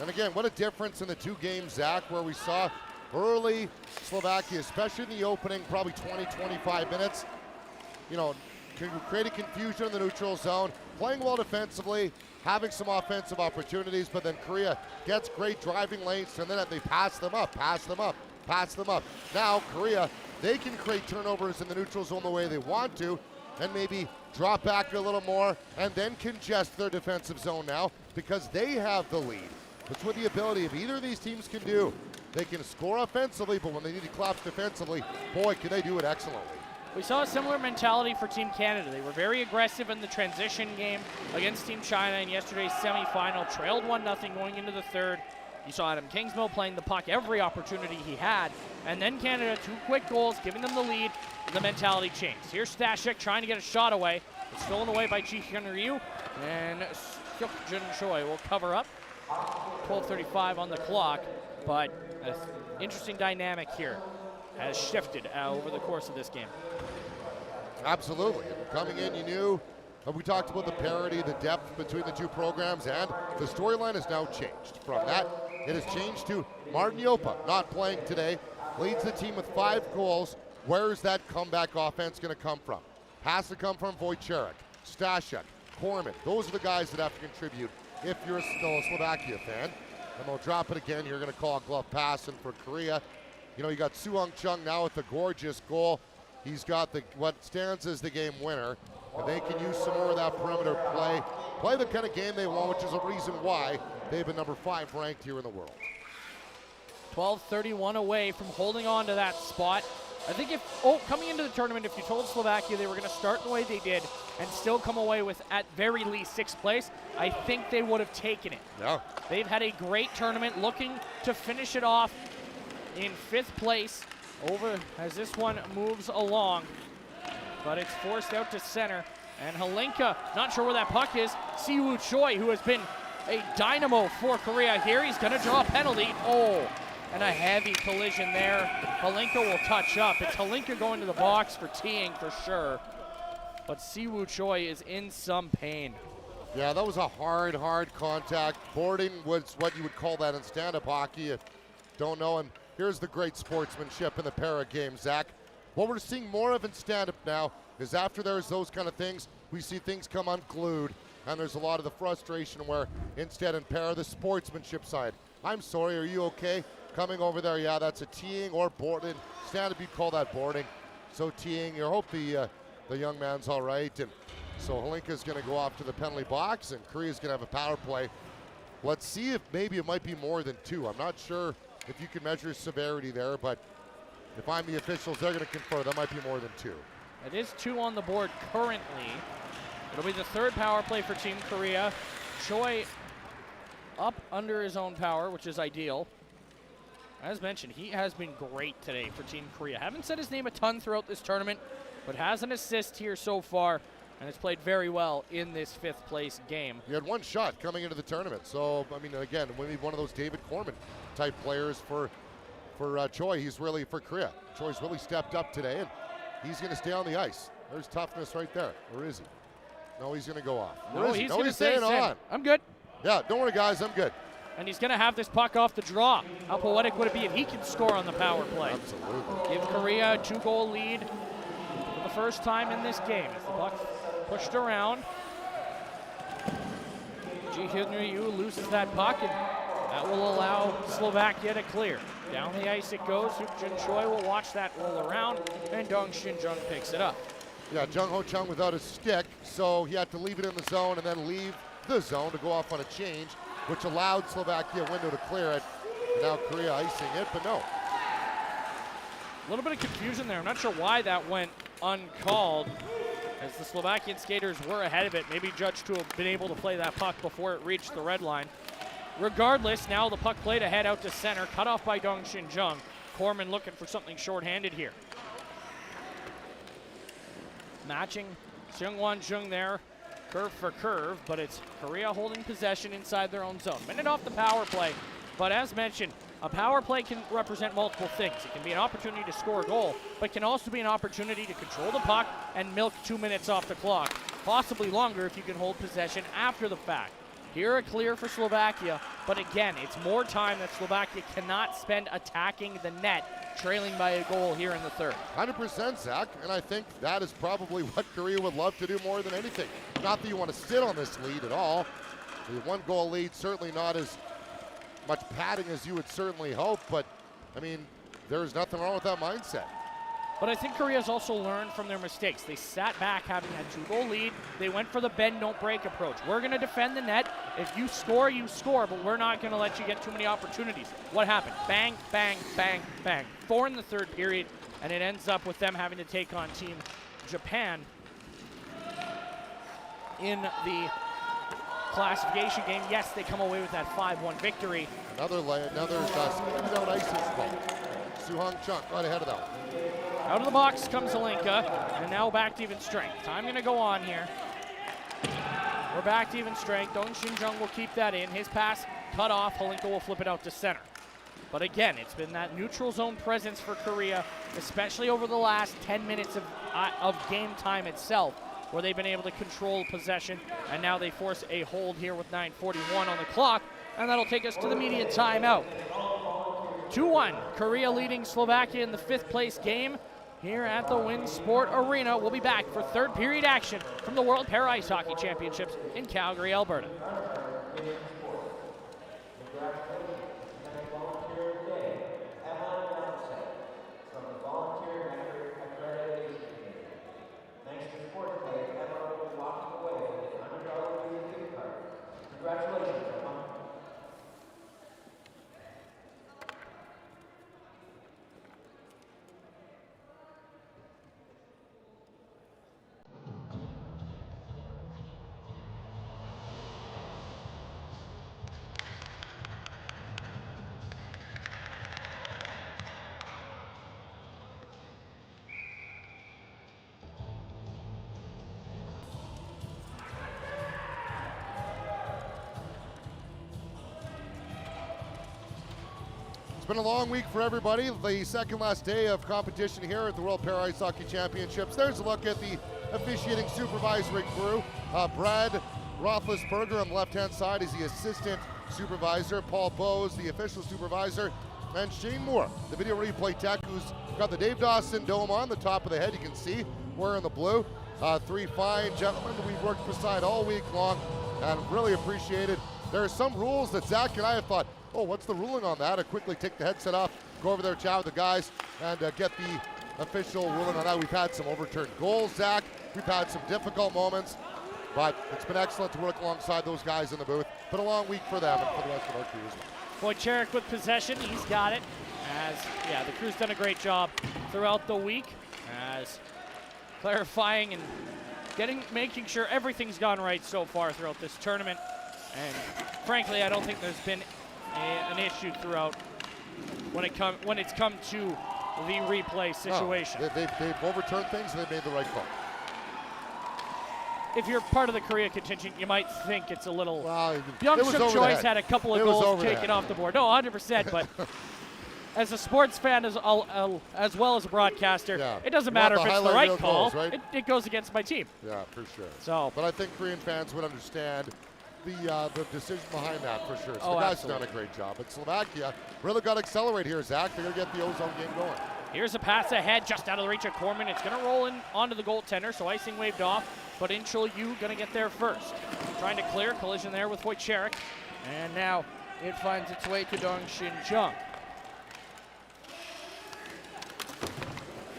And again, what a difference in the two games, Zach, where we saw early Slovakia, especially in the opening, probably 20-25 minutes, creating confusion in the neutral zone, playing well defensively, having some offensive opportunities, but then Korea gets great driving lanes, and then they pass them up. Now, Korea, they can create turnovers in the neutral zone the way they want to, and maybe drop back a little more, and then congest their defensive zone now, because they have the lead. That's what the ability of either of these teams can do. They can score offensively, but when they need to collapse defensively, boy, can they do it excellently. We saw a similar mentality for Team Canada. They were very aggressive in the transition game against Team China in yesterday's semifinal. Trailed 1-0 going into the third. You saw Adam Kingsmill playing the puck every opportunity he had. And then Canada, 2 quick goals, giving them the lead. The mentality changed. Here's Stashik trying to get a shot away. It's stolen away by Ji Hyun Ryu. And Hyuk Jun Choi will cover up. 12:35 on the clock. But an interesting dynamic here has shifted over the course of this game. Absolutely. Coming in, you knew. We talked about the parity, the depth between the two programs, and the storyline has now changed. From that, it has changed to Martin Yopa not playing today, leads the team with 5 goals. Where is that comeback offense going to come from? Has to come from Wojciech, Stashek, Corman. Those are the guys that have to contribute if you're still a Slovakia fan. And they'll drop it again. You're going to call a glove pass, and for Korea, you got Suhong Chung now with the gorgeous goal. He's got what stands as the game winner, and they can use some more of that perimeter play the kind of game they want, which is a reason why they've been number 5 ranked here in the world. 12:31 away from holding on to that spot. I think coming into the tournament, if you told Slovakia they were going to start the way they did and still come away with at very least 6th place, I think they would have taken it. Yeah. They've had a great tournament, looking to finish it off in 5th place over as this one moves along, but it's forced out to center, and Halinka, not sure where that puck is. Siwoo Choi, who has been a dynamo for Korea here, he's gonna draw a penalty. And a heavy collision there. Halinka will touch up. It's Halinka going to the box for teeing for sure, but Siwoo Choi is in some pain. Yeah, that was a hard contact. Boarding was what you would call that in stand-up hockey. If don't know, and here's the great sportsmanship in the para game, Zach. What we're seeing more of in stand-up now is after there's those kind of things, we see things come unglued, and there's a lot of the frustration where instead in para, the sportsmanship side. I'm sorry, are you okay? Coming over there, yeah, that's a teeing or boarding. Stand-up, you call that boarding. So teeing, you hope the young man's all right. And so Halinka's going to go off to the penalty box, and Korea's going to have a power play. Let's see if maybe it might be more than 2. I'm not sure if you can measure severity there, but if I'm the officials, they're going to confer that might be more than 2. It is 2 on the board currently. It'll be the 3rd power play for Team Korea. Choi up under his own power, which is ideal. As mentioned, he has been great today for Team Korea. Haven't said his name a ton throughout this tournament, but has an assist here so far, and has played very well in this 5th place game. He had 1 shot coming into the tournament, so, I mean, again, maybe one of those David Corman type players for for Choi. He's really for Korea. Choi's really stepped up today, and he's going to stay on the ice. There's toughness right there. Or is he? No, he's going to go off. No, he's going to stay staying on. I'm good. Yeah, don't worry, guys. I'm good. And he's going to have this puck off the draw. How poetic would it be if he can score on the power play? Absolutely. Give Korea a 2-goal lead for the first time in this game. As the puck pushed around. Ji Hyun-ryu loses that puck, and that will allow Slovakia to clear. Down the ice it goes. Hyuk-jin Choi will watch that roll around, and Dong Shin-jung picks it up. Yeah, Jung Ho-chung without his stick, so he had to leave it in the zone and then leave the zone to go off on a change, which allowed Slovakia a window to clear it. And now Korea icing it, but no. A little bit of confusion there. I'm not sure why that went uncalled, as the Slovakian skaters were ahead of it, maybe judged to have been able to play that puck before it reached the red line. Regardless, now the puck played ahead out to center, cut off by Dong Shin-jung. Corman looking for something shorthanded here. Matching Seung-Wan Jung there, curve for curve, but it's Korea holding possession inside their own zone. Minute off the power play, but as mentioned, a power play can represent multiple things. It can be an opportunity to score a goal, but can also be an opportunity to control the puck and milk 2 minutes off the clock, possibly longer if you can hold possession after the fact. Here a clear for Slovakia, but again, it's more time that Slovakia cannot spend attacking the net, trailing by a goal here in the third. 100%, Zach, and I think that is probably what Korea would love to do more than anything. Not that you want to sit on this lead at all. The 1-goal lead, certainly not as much padding as you would certainly hope, but I mean, there's nothing wrong with that mindset. But I think Korea's also learned from their mistakes. They sat back having that 2-goal lead. They went for the bend, don't break approach. We're going to defend the net. If you score, but we're not going to let you get too many opportunities. What happened? Bang, bang, bang, bang. 4 in the third period, and it ends up with them having to take on Team Japan in the classification game. Yes, they come away with that 5-1 victory. Another skated out ice is called. Soo-hong Chung right ahead of that one. Out of the box comes Halinka, and now back to even strength. Time going to go on here. We're back to even strength. Dong Shin-jung will keep that in. His pass cut off. Halinka will flip it out to center. But again, it's been that neutral zone presence for Korea, especially over the last 10 minutes of game time itself, where they've been able to control possession. And now they force a hold here with 9:41 on the clock, and that'll take us to the media timeout. 2-1, Korea leading Slovakia in the 5th place game here at the Wynn Sport Arena. We'll be back for third period action from the World Para Ice Hockey Championships in Calgary, Alberta. It's been a long week for everybody. The second last day of competition here at the World Para Ice Hockey Championships. There's a look at the officiating supervisory crew. Brad Roethlisberger on the left-hand side is the assistant supervisor. Paul Bowes, the official supervisor. And Shane Moore, the video replay tech, who's got the Dave Dawson dome on the top of the head. You can see wearing the blue. 3 fine gentlemen that we've worked beside all week long and really appreciated. There are some rules that Zach and I have thought, oh, what's the ruling on that? I quickly take the headset off, go over there, chat with the guys, and get the official ruling on that. We've had some overturned goals, Zach. We've had some difficult moments, but it's been excellent to work alongside those guys in the booth. Been a long week for them and for the rest of our crew as well. Wojciech with possession, he's got it. The crew's done a great job throughout the week as clarifying and making sure everything's gone right so far throughout this tournament. And frankly, I don't think there's been an issue throughout when it's come to the replay situation. No, they've overturned things and they've made the right call. If you're part of the Korea contingent, you might think it's a little. Well, Byung-Suk Choi's had a couple of goals taken off the board. No, 100%, but as a sports fan as well as a broadcaster, Yeah. it doesn't You want matter the if it's the highlight right reel call. goals, right? It goes against my team. Yeah, for sure. So, but I think Korean fans would understand the decision behind that for sure. So Oh, the guy's absolutely. done a great job. But Slovakia really got to accelerate here, Zach. They're going to get the ozone game going. Here's a pass ahead, just out of the reach of Corman. It's going to roll in onto the goaltender, so icing waved off. But Inchel Yu going to get there first. Trying to clear, collision there with Wojciech. And now it finds its way to Dong Shin Jung.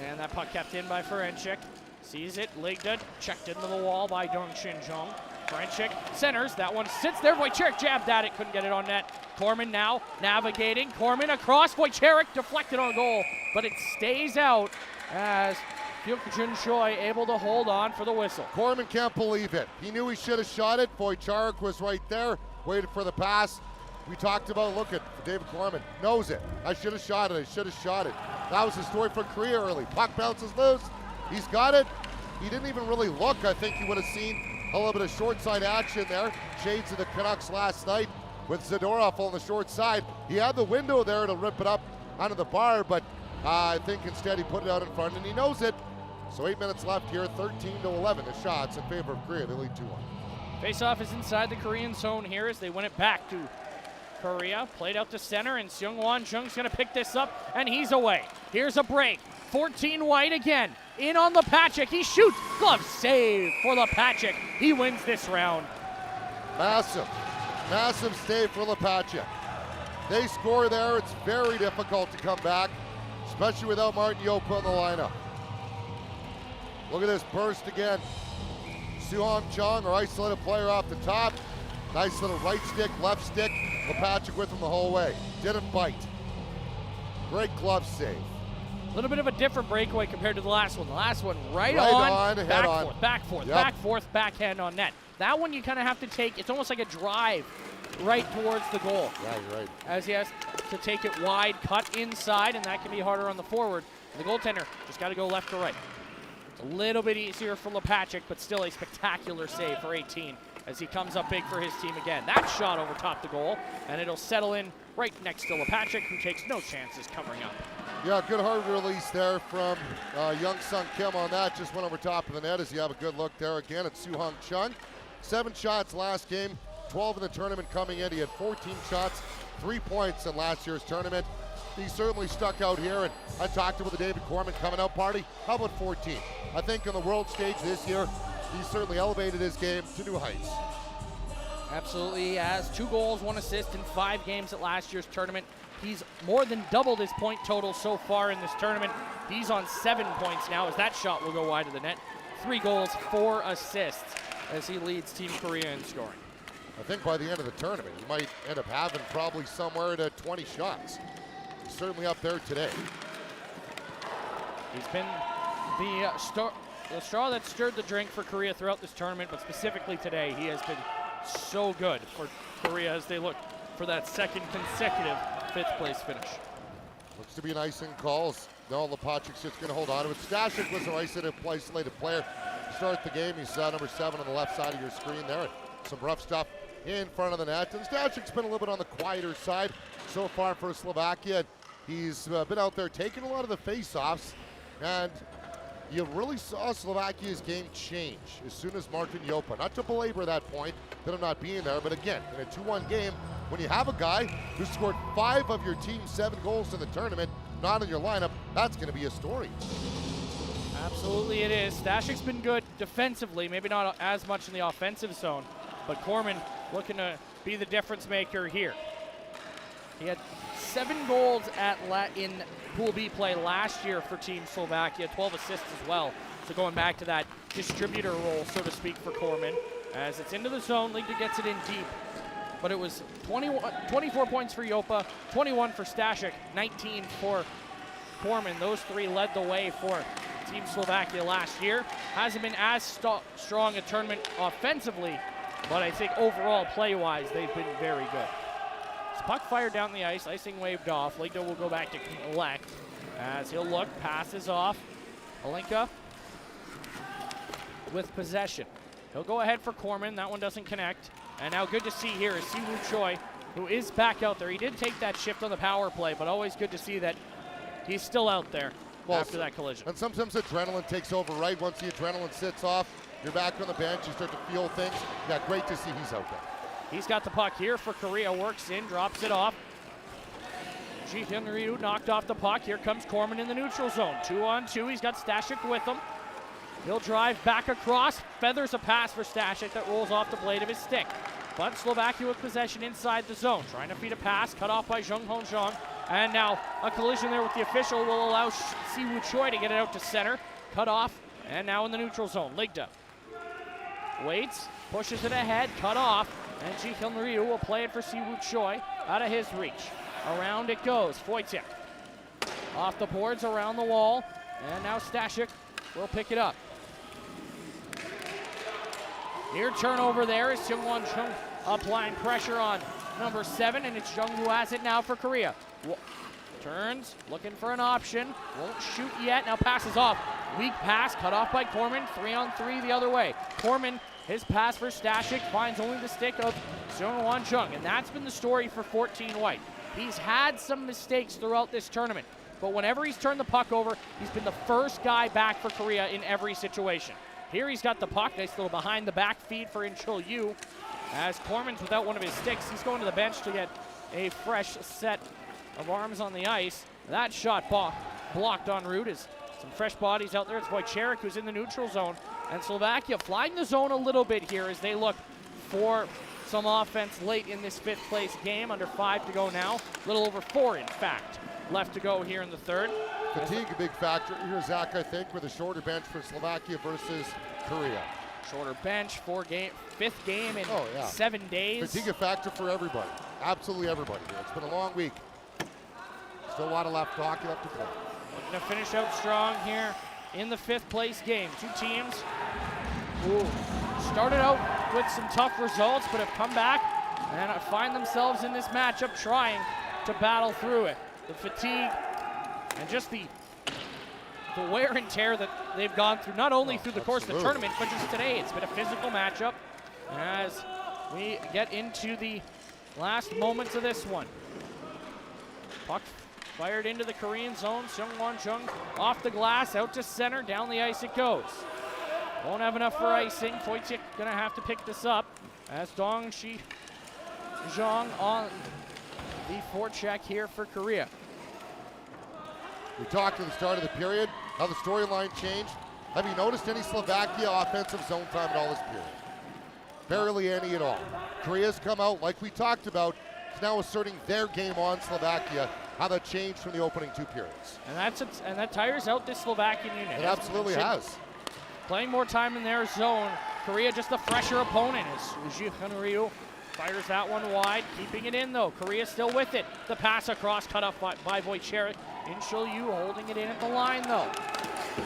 And that puck kept in by Ferencik. Sees it, Ligda checked into the wall by Dong Shin Jung. Ferencik centers, that one sits there. Wojciech jabbed at it, couldn't get it on net. Corman now navigating. Corman across, Wojciech deflected on goal, but it stays out as Hyuk-jun Choi able to hold on for the whistle. Corman can't believe it. He knew he should have shot it. Wojciech was right there, waited for the pass. We talked about, look at David Corman, knows it. I should have shot it, That was the story for Korea early. Puck bounces loose, he's got it. He didn't even really look. I think he would have seen a little bit of short side action there. Shades of the Canucks last night with Zadorov on the short side. He had the window there to rip it up onto the bar, but I think instead he put it out in front and he knows it. So 8 minutes left here, 13-11. The shots in favor of Korea. They lead 2-1. Face-off is inside the Korean zone here as they win it back to Korea. Played out to center, and Seung-Wan Jung's going to pick this up, and he's away. Here's a break. 14 White again. In on Lepacek. He shoots. Glove save for Lepacek. He wins this round. Massive save for Lepacek. They score there. It's very difficult to come back, especially without Martin Yopa in the lineup. Look at this burst again. Suhong Chung, our isolated player off the top. Nice little right stick, left stick. Lepacek with him the whole way. Didn't bite. Great glove save. A little bit of a different breakaway compared to the last one. The last one right on, back head on. forth, back forth, Yep. back forth, backhand on net. That one you kind of have to take, it's almost like a drive right towards the goal. Yeah, you're right. As he has to take it wide, cut inside, and that can be harder on the forward. The goaltender just got to go left to right. It's a little bit easier for Lepacek, but still a spectacular save for 18 as he comes up big for his team again. That shot over top the goal, and it'll settle in right next to Lepacek, who takes no chances covering up. Yeah, good hard release there from Young Sung Kim on that. Just went over top of the net as you have a good look there again at Suhong Chung. 7 shots last game, 12 in the tournament coming in. He had 14 shots, 3 points in last year's tournament. He certainly stuck out here, and I talked about the David Corman coming out party. How about 14? I think on the world stage this year, he certainly elevated his game to new heights. Absolutely, he has 2 goals, 1 assist in 5 games at last year's tournament. He's more than doubled his point total so far in this tournament. He's on 7 points now as that shot will go wide of the net. 3 goals, 4 assists as he leads Team Korea in scoring. I think by the end of the tournament, he might end up having probably somewhere to 20 shots. He's certainly up there today. He's been the straw that stirred the drink for Korea throughout this tournament, but specifically today, he has been so good for Korea as they look for that second consecutive 5th place finish. Looks to be an icing call. No, Lepacek's just going to hold on to it. Stashik was an isolated player to start the game. He's number 7 on the left side of your screen there. Some rough stuff in front of the net. And Stashik's been a little bit on the quieter side so far for Slovakia. He's been out there taking a lot of the face-offs, and you really saw Slovakia's game change as soon as Martin Yopa, not to belabor that point, that I'm not being there, but again, in a 2-1 game, when you have a guy who scored 5 of your team's 7 goals in the tournament, not in your lineup, that's going to be a story. Absolutely it is. Stashik's been good defensively, maybe not as much in the offensive zone, but Corman looking to be the difference maker here. He had 7 goals in Pool B play last year for Team Slovakia, 12 assists as well. So going back to that distributor role, so to speak, for Corman. As it's into the zone, Ligda gets it in deep. But it was 24 points for Yopa, 21 for Stashik, 19 for Corman. Those 3 led the way for Team Slovakia last year. Hasn't been as strong a tournament offensively, but I think overall play-wise, they've been very good. Puck fired down the ice, icing waved off. Ligda will go back to collect as he'll look, passes off. Halinka with possession. He'll go ahead for Corman. That one doesn't connect. And now good to see here is Siwoo Choi who is back out there. He did take that shift on the power play, but always good to see that he's still out there after that collision. And sometimes adrenaline takes over, right? Once the adrenaline sits off, you're back on the bench, you start to feel things. Yeah, great to see he's out there. He's got the puck here for Korea, works in, drops it off. Ji-Hyun Ryu knocked off the puck. Here comes Corman in the neutral zone. 2-on-2, he's got Stashik with him. He'll drive back across, feathers a pass for Stashik that rolls off the blade of his stick. But Slovakia with possession inside the zone, trying to feed a pass, cut off by Jung Hong Jong. And now a collision there with the official will allow Siwoo Choi to get it out to center. Cut off, and now in the neutral zone. Ligda waits, pushes it ahead, cut off, and Ji-Hyun Ryu will play it for Siwoo Choi out of his reach. Around it goes, Wojciech. Off the boards, around the wall, and now Stashik will pick it up. Near turnover there is Seung-Won Chung applying pressure on number 7, and it's Jung who has it now for Korea. Turns, looking for an option, won't shoot yet, now passes off. Weak pass, cut off by Corman, 3-on-3 the other way. Corman, his pass for Stashik, finds only the stick of Seung-Won Chung, and that's been the story for 14 White. He's had some mistakes throughout this tournament, but whenever he's turned the puck over, he's been the first guy back for Korea in every situation. Here he's got the puck, nice little behind the back feed for In-Chul Yu. As Corman's without one of his sticks, he's going to the bench to get a fresh set of arms on the ice. That shot blocked en route as some fresh bodies out there. It's Wojciech who's in the neutral zone, and Slovakia flying the zone a little bit here as they look for some offense late in this 5th place game. Under 5 to go now, a little over 4 in fact left to go here in the third. Fatigue a big factor here, Zach, I think, with a shorter bench for Slovakia versus Korea. Shorter bench, 5th game in 7 days. Fatigue a factor for everybody, absolutely everybody here. It's been a long week. Still a lot of hockey left to play. Looking to finish out strong here in the 5th place game. Two teams who started out with some tough results, but have come back and find themselves in this matchup trying to battle through it. The fatigue and just the wear and tear that they've gone through, not only through the course of the tournament, but just today. It's been a physical matchup as we get into the last moments of this one. Puck fired into the Korean zone. Seung-Won Chung off the glass, out to center, down the ice it goes. Won't have enough for icing. Wojciech gonna have to pick this up as Dong Shi Zhang on the forecheck here for Korea. We talked at the start of the period how the storyline changed. Have you noticed any Slovakia offensive zone time at all this period? Barely any at all. Korea's come out, like we talked about, is now asserting their game on Slovakia, how that changed from the opening 2 periods. And that tires out this Slovakian unit. It absolutely has. Playing more time in their zone. Korea just a fresher opponent as Ji-Hyun Ryu fires that one wide, keeping it in though. Korea still with it. The pass across, cut off by Wojciech. In-Chul Yu holding it in at the line though.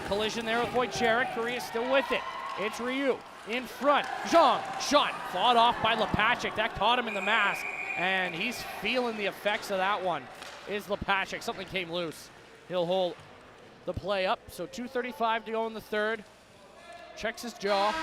Collision there with Wojciech. Korea still with it. It's Ryu in front. Zhang, shot, fought off by Lepacek. That caught him in the mask, and he's feeling the effects of that one. Is Lepacek, something came loose. He'll hold the play up. So 2:35 to go in the third. Checks his jaw,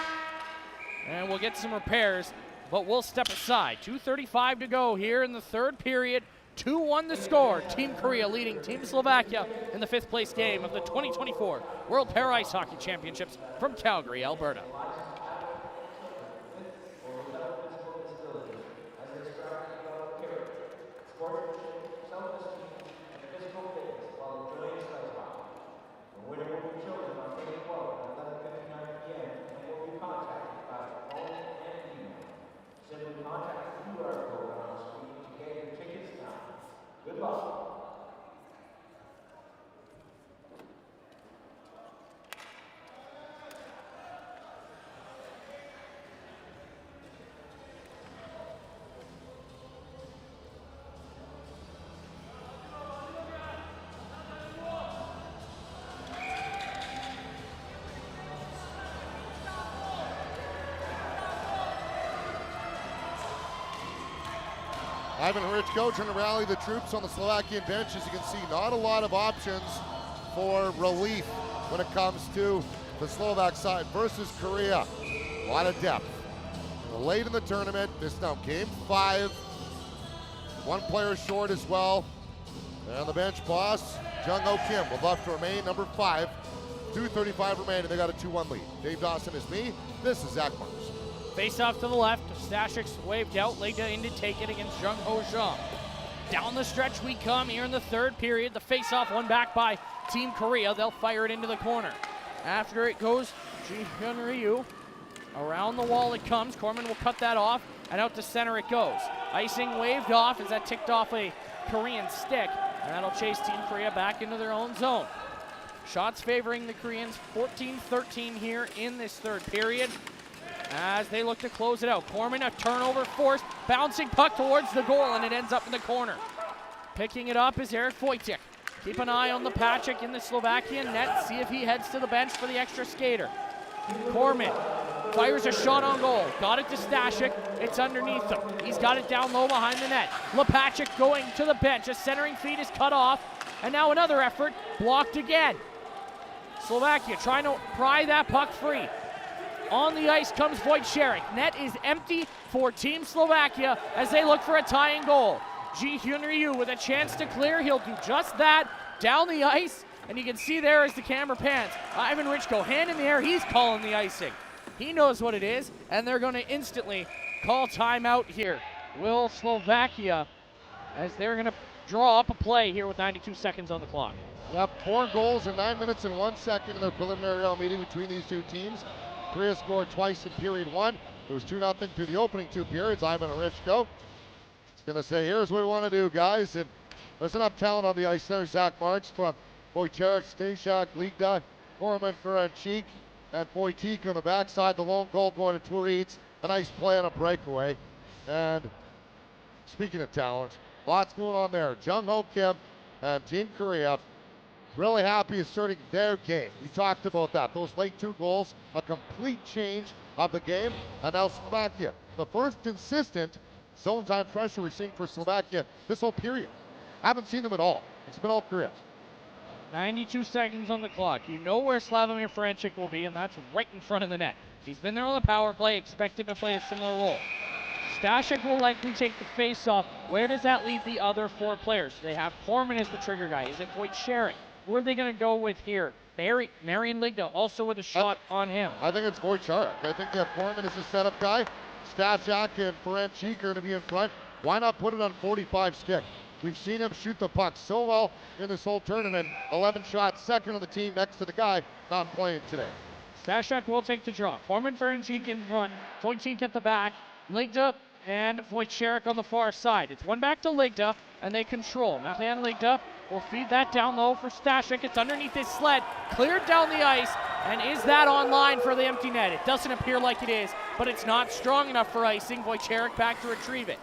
and we'll get some repairs, but we'll step aside. 2:35 to go here in the third period. 2-1 the score. Team Korea leading Team Slovakia in the 5th place game of the 2024 World Para Ice Hockey Championships from Calgary, Alberta. Ivan Hrychko trying to rally the troops on the Slovakian bench. As you can see, not a lot of options for relief when it comes to the Slovak side versus Korea. A lot of depth. Late in the tournament, this now game 5. One player short as well. And the bench boss, Jung Ho Kim, will left to remain, number 5. 2:35 remaining. They got a 2-1 lead. Dave Dawson is me. This is Zach Marks. Face off to the left. Stashik's waved out. Ligda in to take it against Jung Ho Jung. Down the stretch we come here in the third period. The face-off won back by Team Korea. They'll fire it into the corner. After it goes, Ji Hyun Ryu. Around the wall it comes. Corman will cut that off, and out to center it goes. Icing waved off as that ticked off a Korean stick, and that'll chase Team Korea back into their own zone. Shots favoring the Koreans, 14-13 here in this third period as they look to close it out. Corman, a turnover forced, bouncing puck towards the goal, and it ends up in the corner. Picking it up is Eric Wojciech. Keep an eye on Lepacek in the Slovakian net, see if he heads to the bench for the extra skater. Corman fires a shot on goal. Got it to Stashik. It's underneath him. He's got it down low behind the net. Lepacek going to the bench. A centering feed is cut off. And now another effort. Blocked again. Slovakia trying to pry that puck free. On the ice comes Wojciech. Net is empty for Team Slovakia as they look for a tying goal. Ji Hyun Ryu with a chance to clear. He'll do just that. Down the ice. And you can see there as the camera pans, Ivan Richko, hand in the air, he's calling the icing. He knows what it is, and they're going to instantly call timeout here. Will Slovakia, as they're going to draw up a play here with 92 seconds on the clock. Yep, 4 goals in 9 minutes and 1 second in the preliminary round meeting between these two teams. Korea scored twice in period 1. It was 2-0 through the opening 2 periods. Ivan Richko is going to say, here's what we want to do, guys. And there's enough talent on the ice there. Zach Marks from Wojciech, Stashak, Ligda, Gorman, Ferencik, and Wojciech on the backside. The lone goal going to Tweeds. A nice play on a breakaway. And speaking of talent, lots going on there. Jung Ho Kim and Team Korea really happy asserting their game. We talked about that. Those late 2 goals, a complete change of the game. And now Slovakia, the first consistent zone time pressure we've seen for Slovakia this whole period. Haven't seen them at all. It's been all Korea. 92 seconds on the clock. You know where Slavomir Ferencik will be, and that's right in front of the net. He's been there on the power play, expected to play a similar role. Stashik will likely take the face-off. Where does that leave the other 4 players? They have Corman as the trigger guy. Is it Wojciech? Who are they going to go with here? Marian Ligda also with a shot on him. I think it's Wojciech. I think that Corman is the setup guy. Stashak and Ferencik are going to be in front. Why not put it on 45 stick? We've seen him shoot the puck so well in this whole tournament. 11 shots, second on the team next to the guy not playing today. Stashak will take the draw. Corman, Ferencik in front. Wojciech at the back. Ligda and Wojciech on the far side. It's one back to Ligda, and they control. Marian Ligda will feed that down low for Stashik. It's underneath his sled, cleared down the ice, and is that on line for the empty net? It doesn't appear like it is, but it's not strong enough for icing. Wojciech back to retrieve it.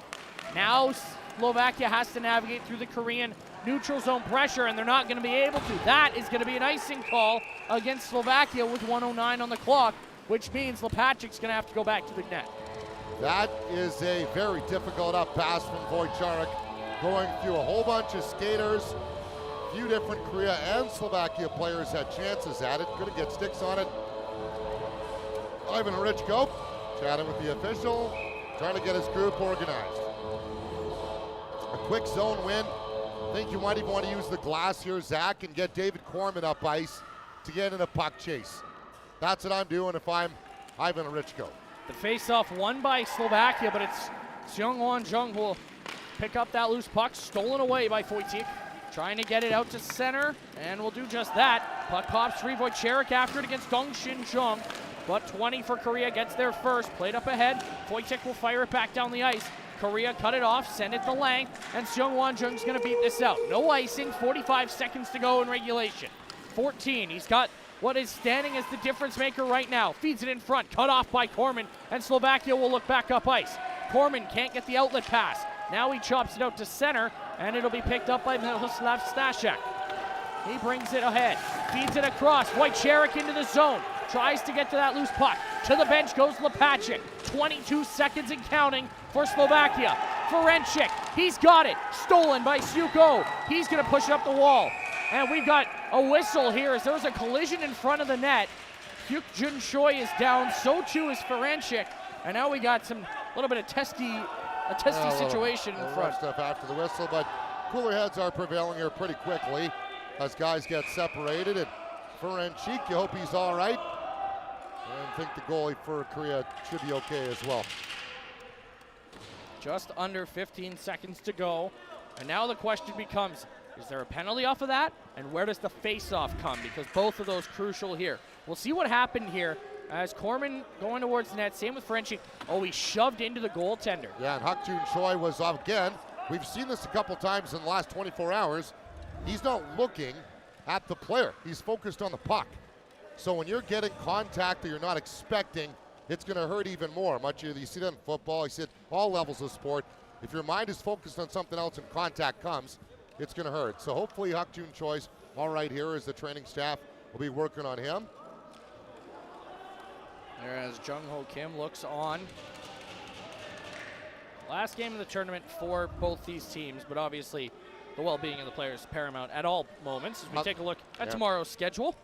Now Slovakia has to navigate through the Korean neutral zone pressure, and they're not going to be able to. That is going to be an icing call against Slovakia with 1:09 on the clock, which means Lepacek's going to have to go back to the net. That is a very difficult up pass from Wojciech, going through a whole bunch of skaters. A few different Korea and Slovakia players had chances at it. Couldn't get sticks on it. Ivan Richko chatting with the official, trying to get his group organized. A quick zone win. I think you might even want to use the glass here, Zach, and get David Corman up ice to get in a puck chase. That's what I'm doing if I'm Ivan Richko. The face-off won by Slovakia, but it's Seung-Won Jung who will pick up that loose puck, stolen away by Wojciech. Trying to get it out to center, and will do just that. Puck pops free. Wojciech after it against Dong Shin Jung. But 20 for Korea gets there first. Played up ahead. Wojciech will fire it back down the ice. Korea cut it off, send it the length, and Seung-Won Jung's going to beat this out. No icing, 45 seconds to go in regulation. 14, he's got what is standing as the difference maker right now. Feeds it in front, cut off by Corman, and Slovakia will look back up ice. Corman can't get the outlet pass. Now he chops it out to center, and it'll be picked up by Miroslav Stashak. He brings it ahead, feeds it across. Wojciech into the zone, tries to get to that loose puck. To the bench goes Lepacek. 22 seconds and counting for Slovakia. Ferencik, he's got it. Stolen by Suko. He's going to push it up the wall. And we've got a whistle here as there's a collision in front of the net. Hyuk Jun Choi is down, so too is Ferencik. And now we got some little bit of testy a testy situation in front. Stuff after the whistle, but cooler heads are prevailing here pretty quickly as guys get separated. And Ferencik, you hope he's all right. And I think the goalie for Korea should be okay as well. Just under 15 seconds to go. And now the question becomes, is there a penalty off of that? And where does the face-off come? Because both of those crucial here. We'll see what happened here as Corman going towards the net. Same with Ferencik. Oh, he shoved into the goaltender. Yeah, and Hak Jun Choi was off again. We've seen this a couple times in the last 24 hours. He's not looking at the player. He's focused on the puck. So when you're getting contact that you're not expecting, it's going to hurt even more. Much you see that in football. You see it all levels of sport. If your mind is focused on something else and contact comes, it's going to hurt. So hopefully Hak Jun Choi's all right here as the training staff will be working on him. There as Jung Ho Kim looks on. Last game of the tournament for both these teams, but obviously the well-being of the players is paramount at all moments. As we take a look at tomorrow's schedule.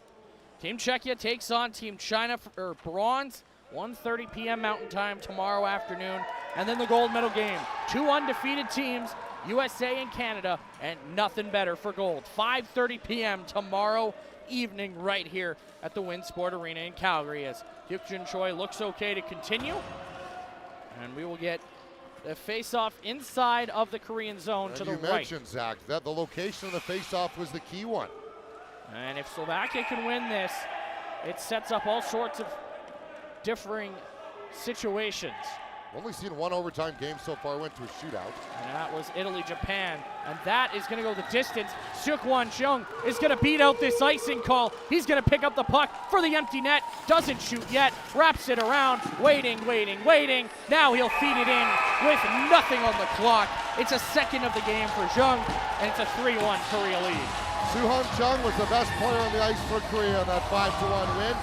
Team Czechia takes on Team China for bronze, 1:30 p.m. Mountain Time tomorrow afternoon. And then the gold medal game. Two undefeated teams, USA and Canada, and nothing better for gold. 5:30 p.m. tomorrow evening right here at the Winsport Arena in Calgary as Hyuk Jun Choi looks okay to continue. And we will get the face-off inside of the Korean zone to the right. You mentioned, Zach, that the location of the face-off was the key one. And if Slovakia can win this, it sets up all sorts of differing situations. Only seen one overtime game so far, went to a shootout. And that was Italy-Japan. And that is going to go the distance. Seok-Wan Chung is going to beat out this icing call. He's going to pick up the puck for the empty net. Doesn't shoot yet. Wraps it around. Waiting. Now he'll feed it in with nothing on the clock. It's a second of the game for Chung, and it's a 3-1 Korea lead. Soo-Hong Chung was the best player on the ice for Korea in that 5-1 win.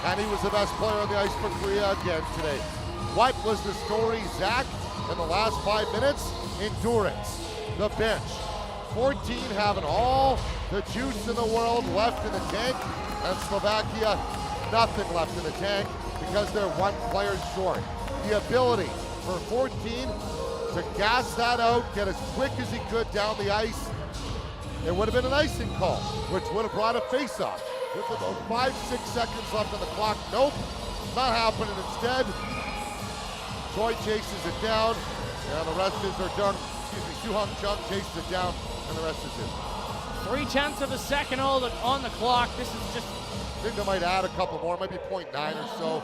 And he was the best player on the ice for Korea again today. What was the story, Zach, in the last 5 minutes? Endurance. The bench. 14 having all the juice in the world left in the tank, and Slovakia, nothing left in the tank because they're one player short. The ability for 14 to gas that out, get as quick as he could down the ice. It would have been an icing call, which would have brought a face-off. With about 5-6 seconds left on the clock, nope, not happening. Instead, Choi chases it down, and the rest is Soo-Hong Chung chases it down, and the rest is his. 3/10 of a second on the clock. This is just... I think they might add a couple more, maybe 0.9 or so.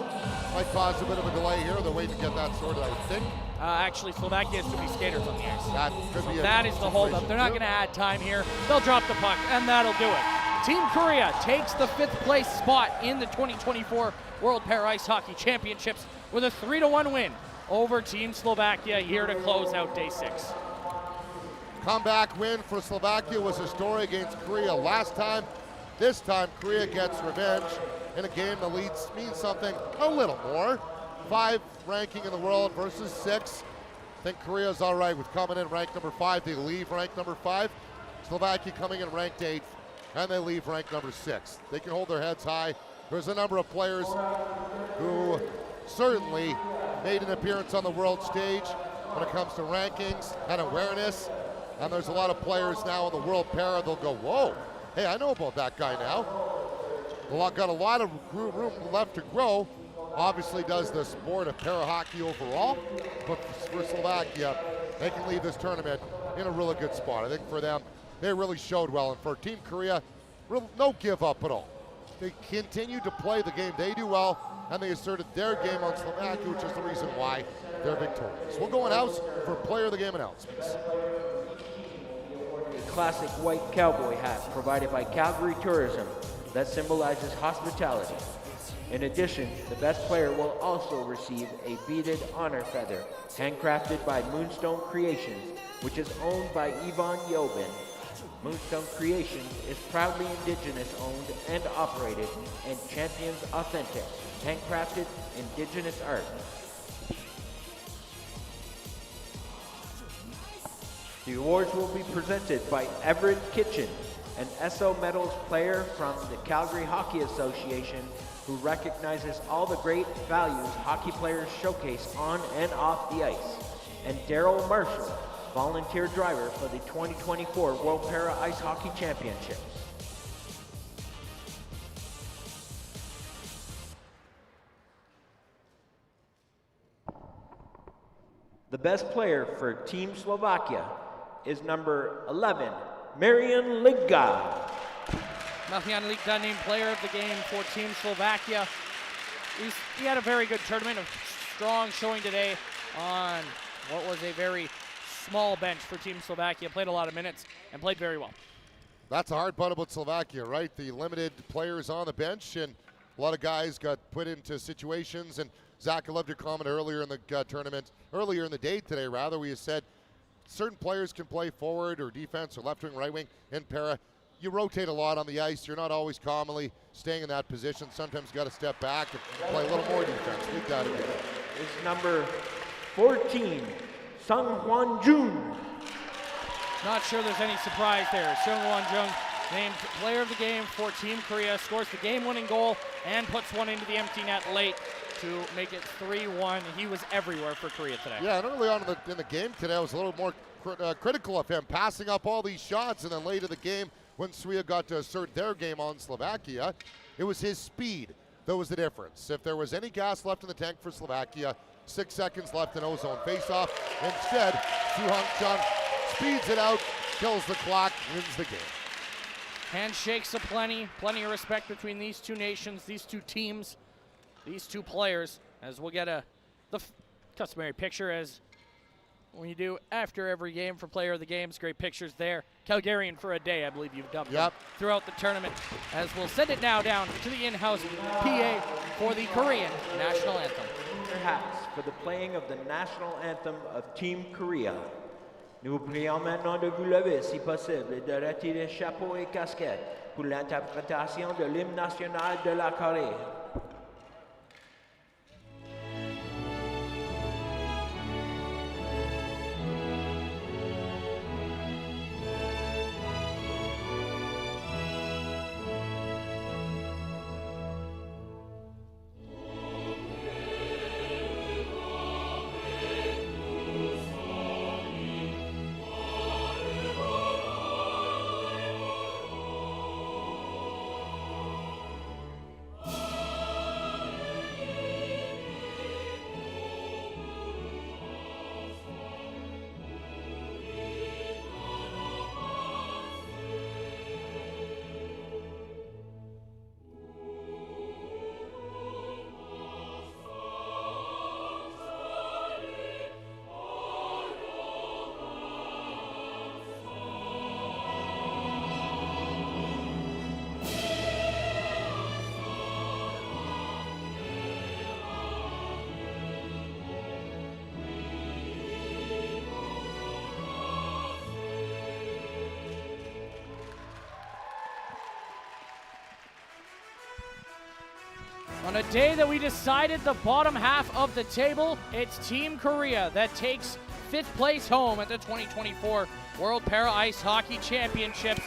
Might cause a bit of a delay here. They're waiting to get that sorted, I would think. Actually, Slovakia has 2 skaters on the ice. That could be that is the holdup. They're not going to add time here. They'll drop the puck, and that'll do it. Team Korea takes the 5th place spot in the 2024 World Para Ice Hockey Championships with a 3-1 win over Team Slovakia here to close out day 6. Comeback win for Slovakia was a story against Korea last time. This time, Korea gets revenge in a game that means something a little more. 5 ranking in the world versus 6. I think Korea's all right with coming in ranked number 5. They leave ranked number 5. Slovakia coming in ranked 8th, and they leave ranked number 6. They can hold their heads high. There's a number of players who certainly made an appearance on the world stage when it comes to rankings and awareness. And there's a lot of players now in the World Para, they'll go, whoa, hey, I know about that guy now. Got a lot of room left to grow. Obviously does the sport of para hockey overall, but for Slovakia, they can leave this tournament in a really good spot. I think for them, they really showed well. And for Team Korea, no give up at all. They continued to play the game they do well, and they asserted their game on Slovakia, which is the reason why they're victorious. We'll go in-house for player of the game announcements. A classic white cowboy hat provided by Calgary Tourism that symbolizes hospitality. In addition, the best player will also receive a beaded honor feather, handcrafted by Moonstone Creations, which is owned by Yvonne Yobin. Moonstone Creations is proudly Indigenous owned and operated and champions authentic, handcrafted Indigenous art. The awards will be presented by Everett Kitchen, an SO Medals player from the Calgary Hockey Association who recognizes all the great values hockey players showcase on and off the ice. and Daryl Marshall, volunteer driver for the 2024 World Para Ice Hockey Championships. The best player for Team Slovakia is number 11, Marian Ligda. Marian Ligda named player of the game for Team Slovakia. He had a very good tournament, a strong showing today on what was a very small bench for Team Slovakia. Played a lot of minutes and played very well. That's the hard part about Slovakia, right? The limited players on the bench, and a lot of guys got put into situations. And Zach, I loved your comment earlier in the tournament, earlier in the day today, rather, where you said certain players can play forward or defense or left wing, right wing. In para, you rotate a lot on the ice. You're not always commonly staying in that position. Sometimes you got to step back and play a little more defense. We've got to do that. Is number 14, Sung Hwan Jun. Not sure there's any surprise there. Sung Hwan Jun named player of the game for Team Korea, scores the game-winning goal and puts one into the empty net late to make it 3-1. He was everywhere for Korea today. Yeah, and early on in the game today, I was a little more critical of him, passing up all these shots, and then late in the game, when Serbia got to assert their game on Slovakia, it was his speed that was the difference. If there was any gas left in the tank for Slovakia, 6 seconds left in ozone face-off. Instead, Soo-Hung Chun speeds it out, kills the clock, wins the game. Handshakes aplenty, plenty of respect between these two nations, these two teams, these two players, as we'll get the customary picture as when you do after every game for player of the games. Great pictures there. Calgarian for a day, I believe you've dubbed them throughout the tournament, as we'll send it now down to the in-house PA for the Korean national anthem. Your hats for the playing of the national anthem of Team Korea. Nous prions maintenant de vous lever, si possible, et de retirer chapeau et casquette pour l'interprétation de l'hymne national de la Corée. On a day that we decided the bottom half of the table, it's Team Korea that takes 5th place home at the 2024 World Para Ice Hockey Championships.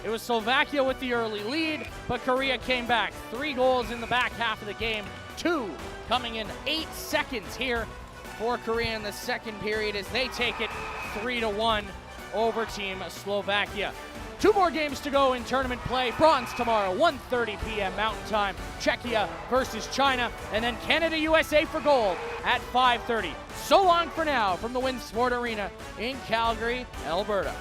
It was Slovakia with the early lead, but Korea came back. 3 goals in the back half of the game, 2 coming in 8 seconds here for Korea in the second period as they take it 3-1 over Team Slovakia. 2 more games to go in tournament play. Bronze tomorrow, 1:30 p.m. Mountain Time. Czechia versus China, and then Canada-USA for gold at 5:30. So long for now from the Winsport Arena in Calgary, Alberta.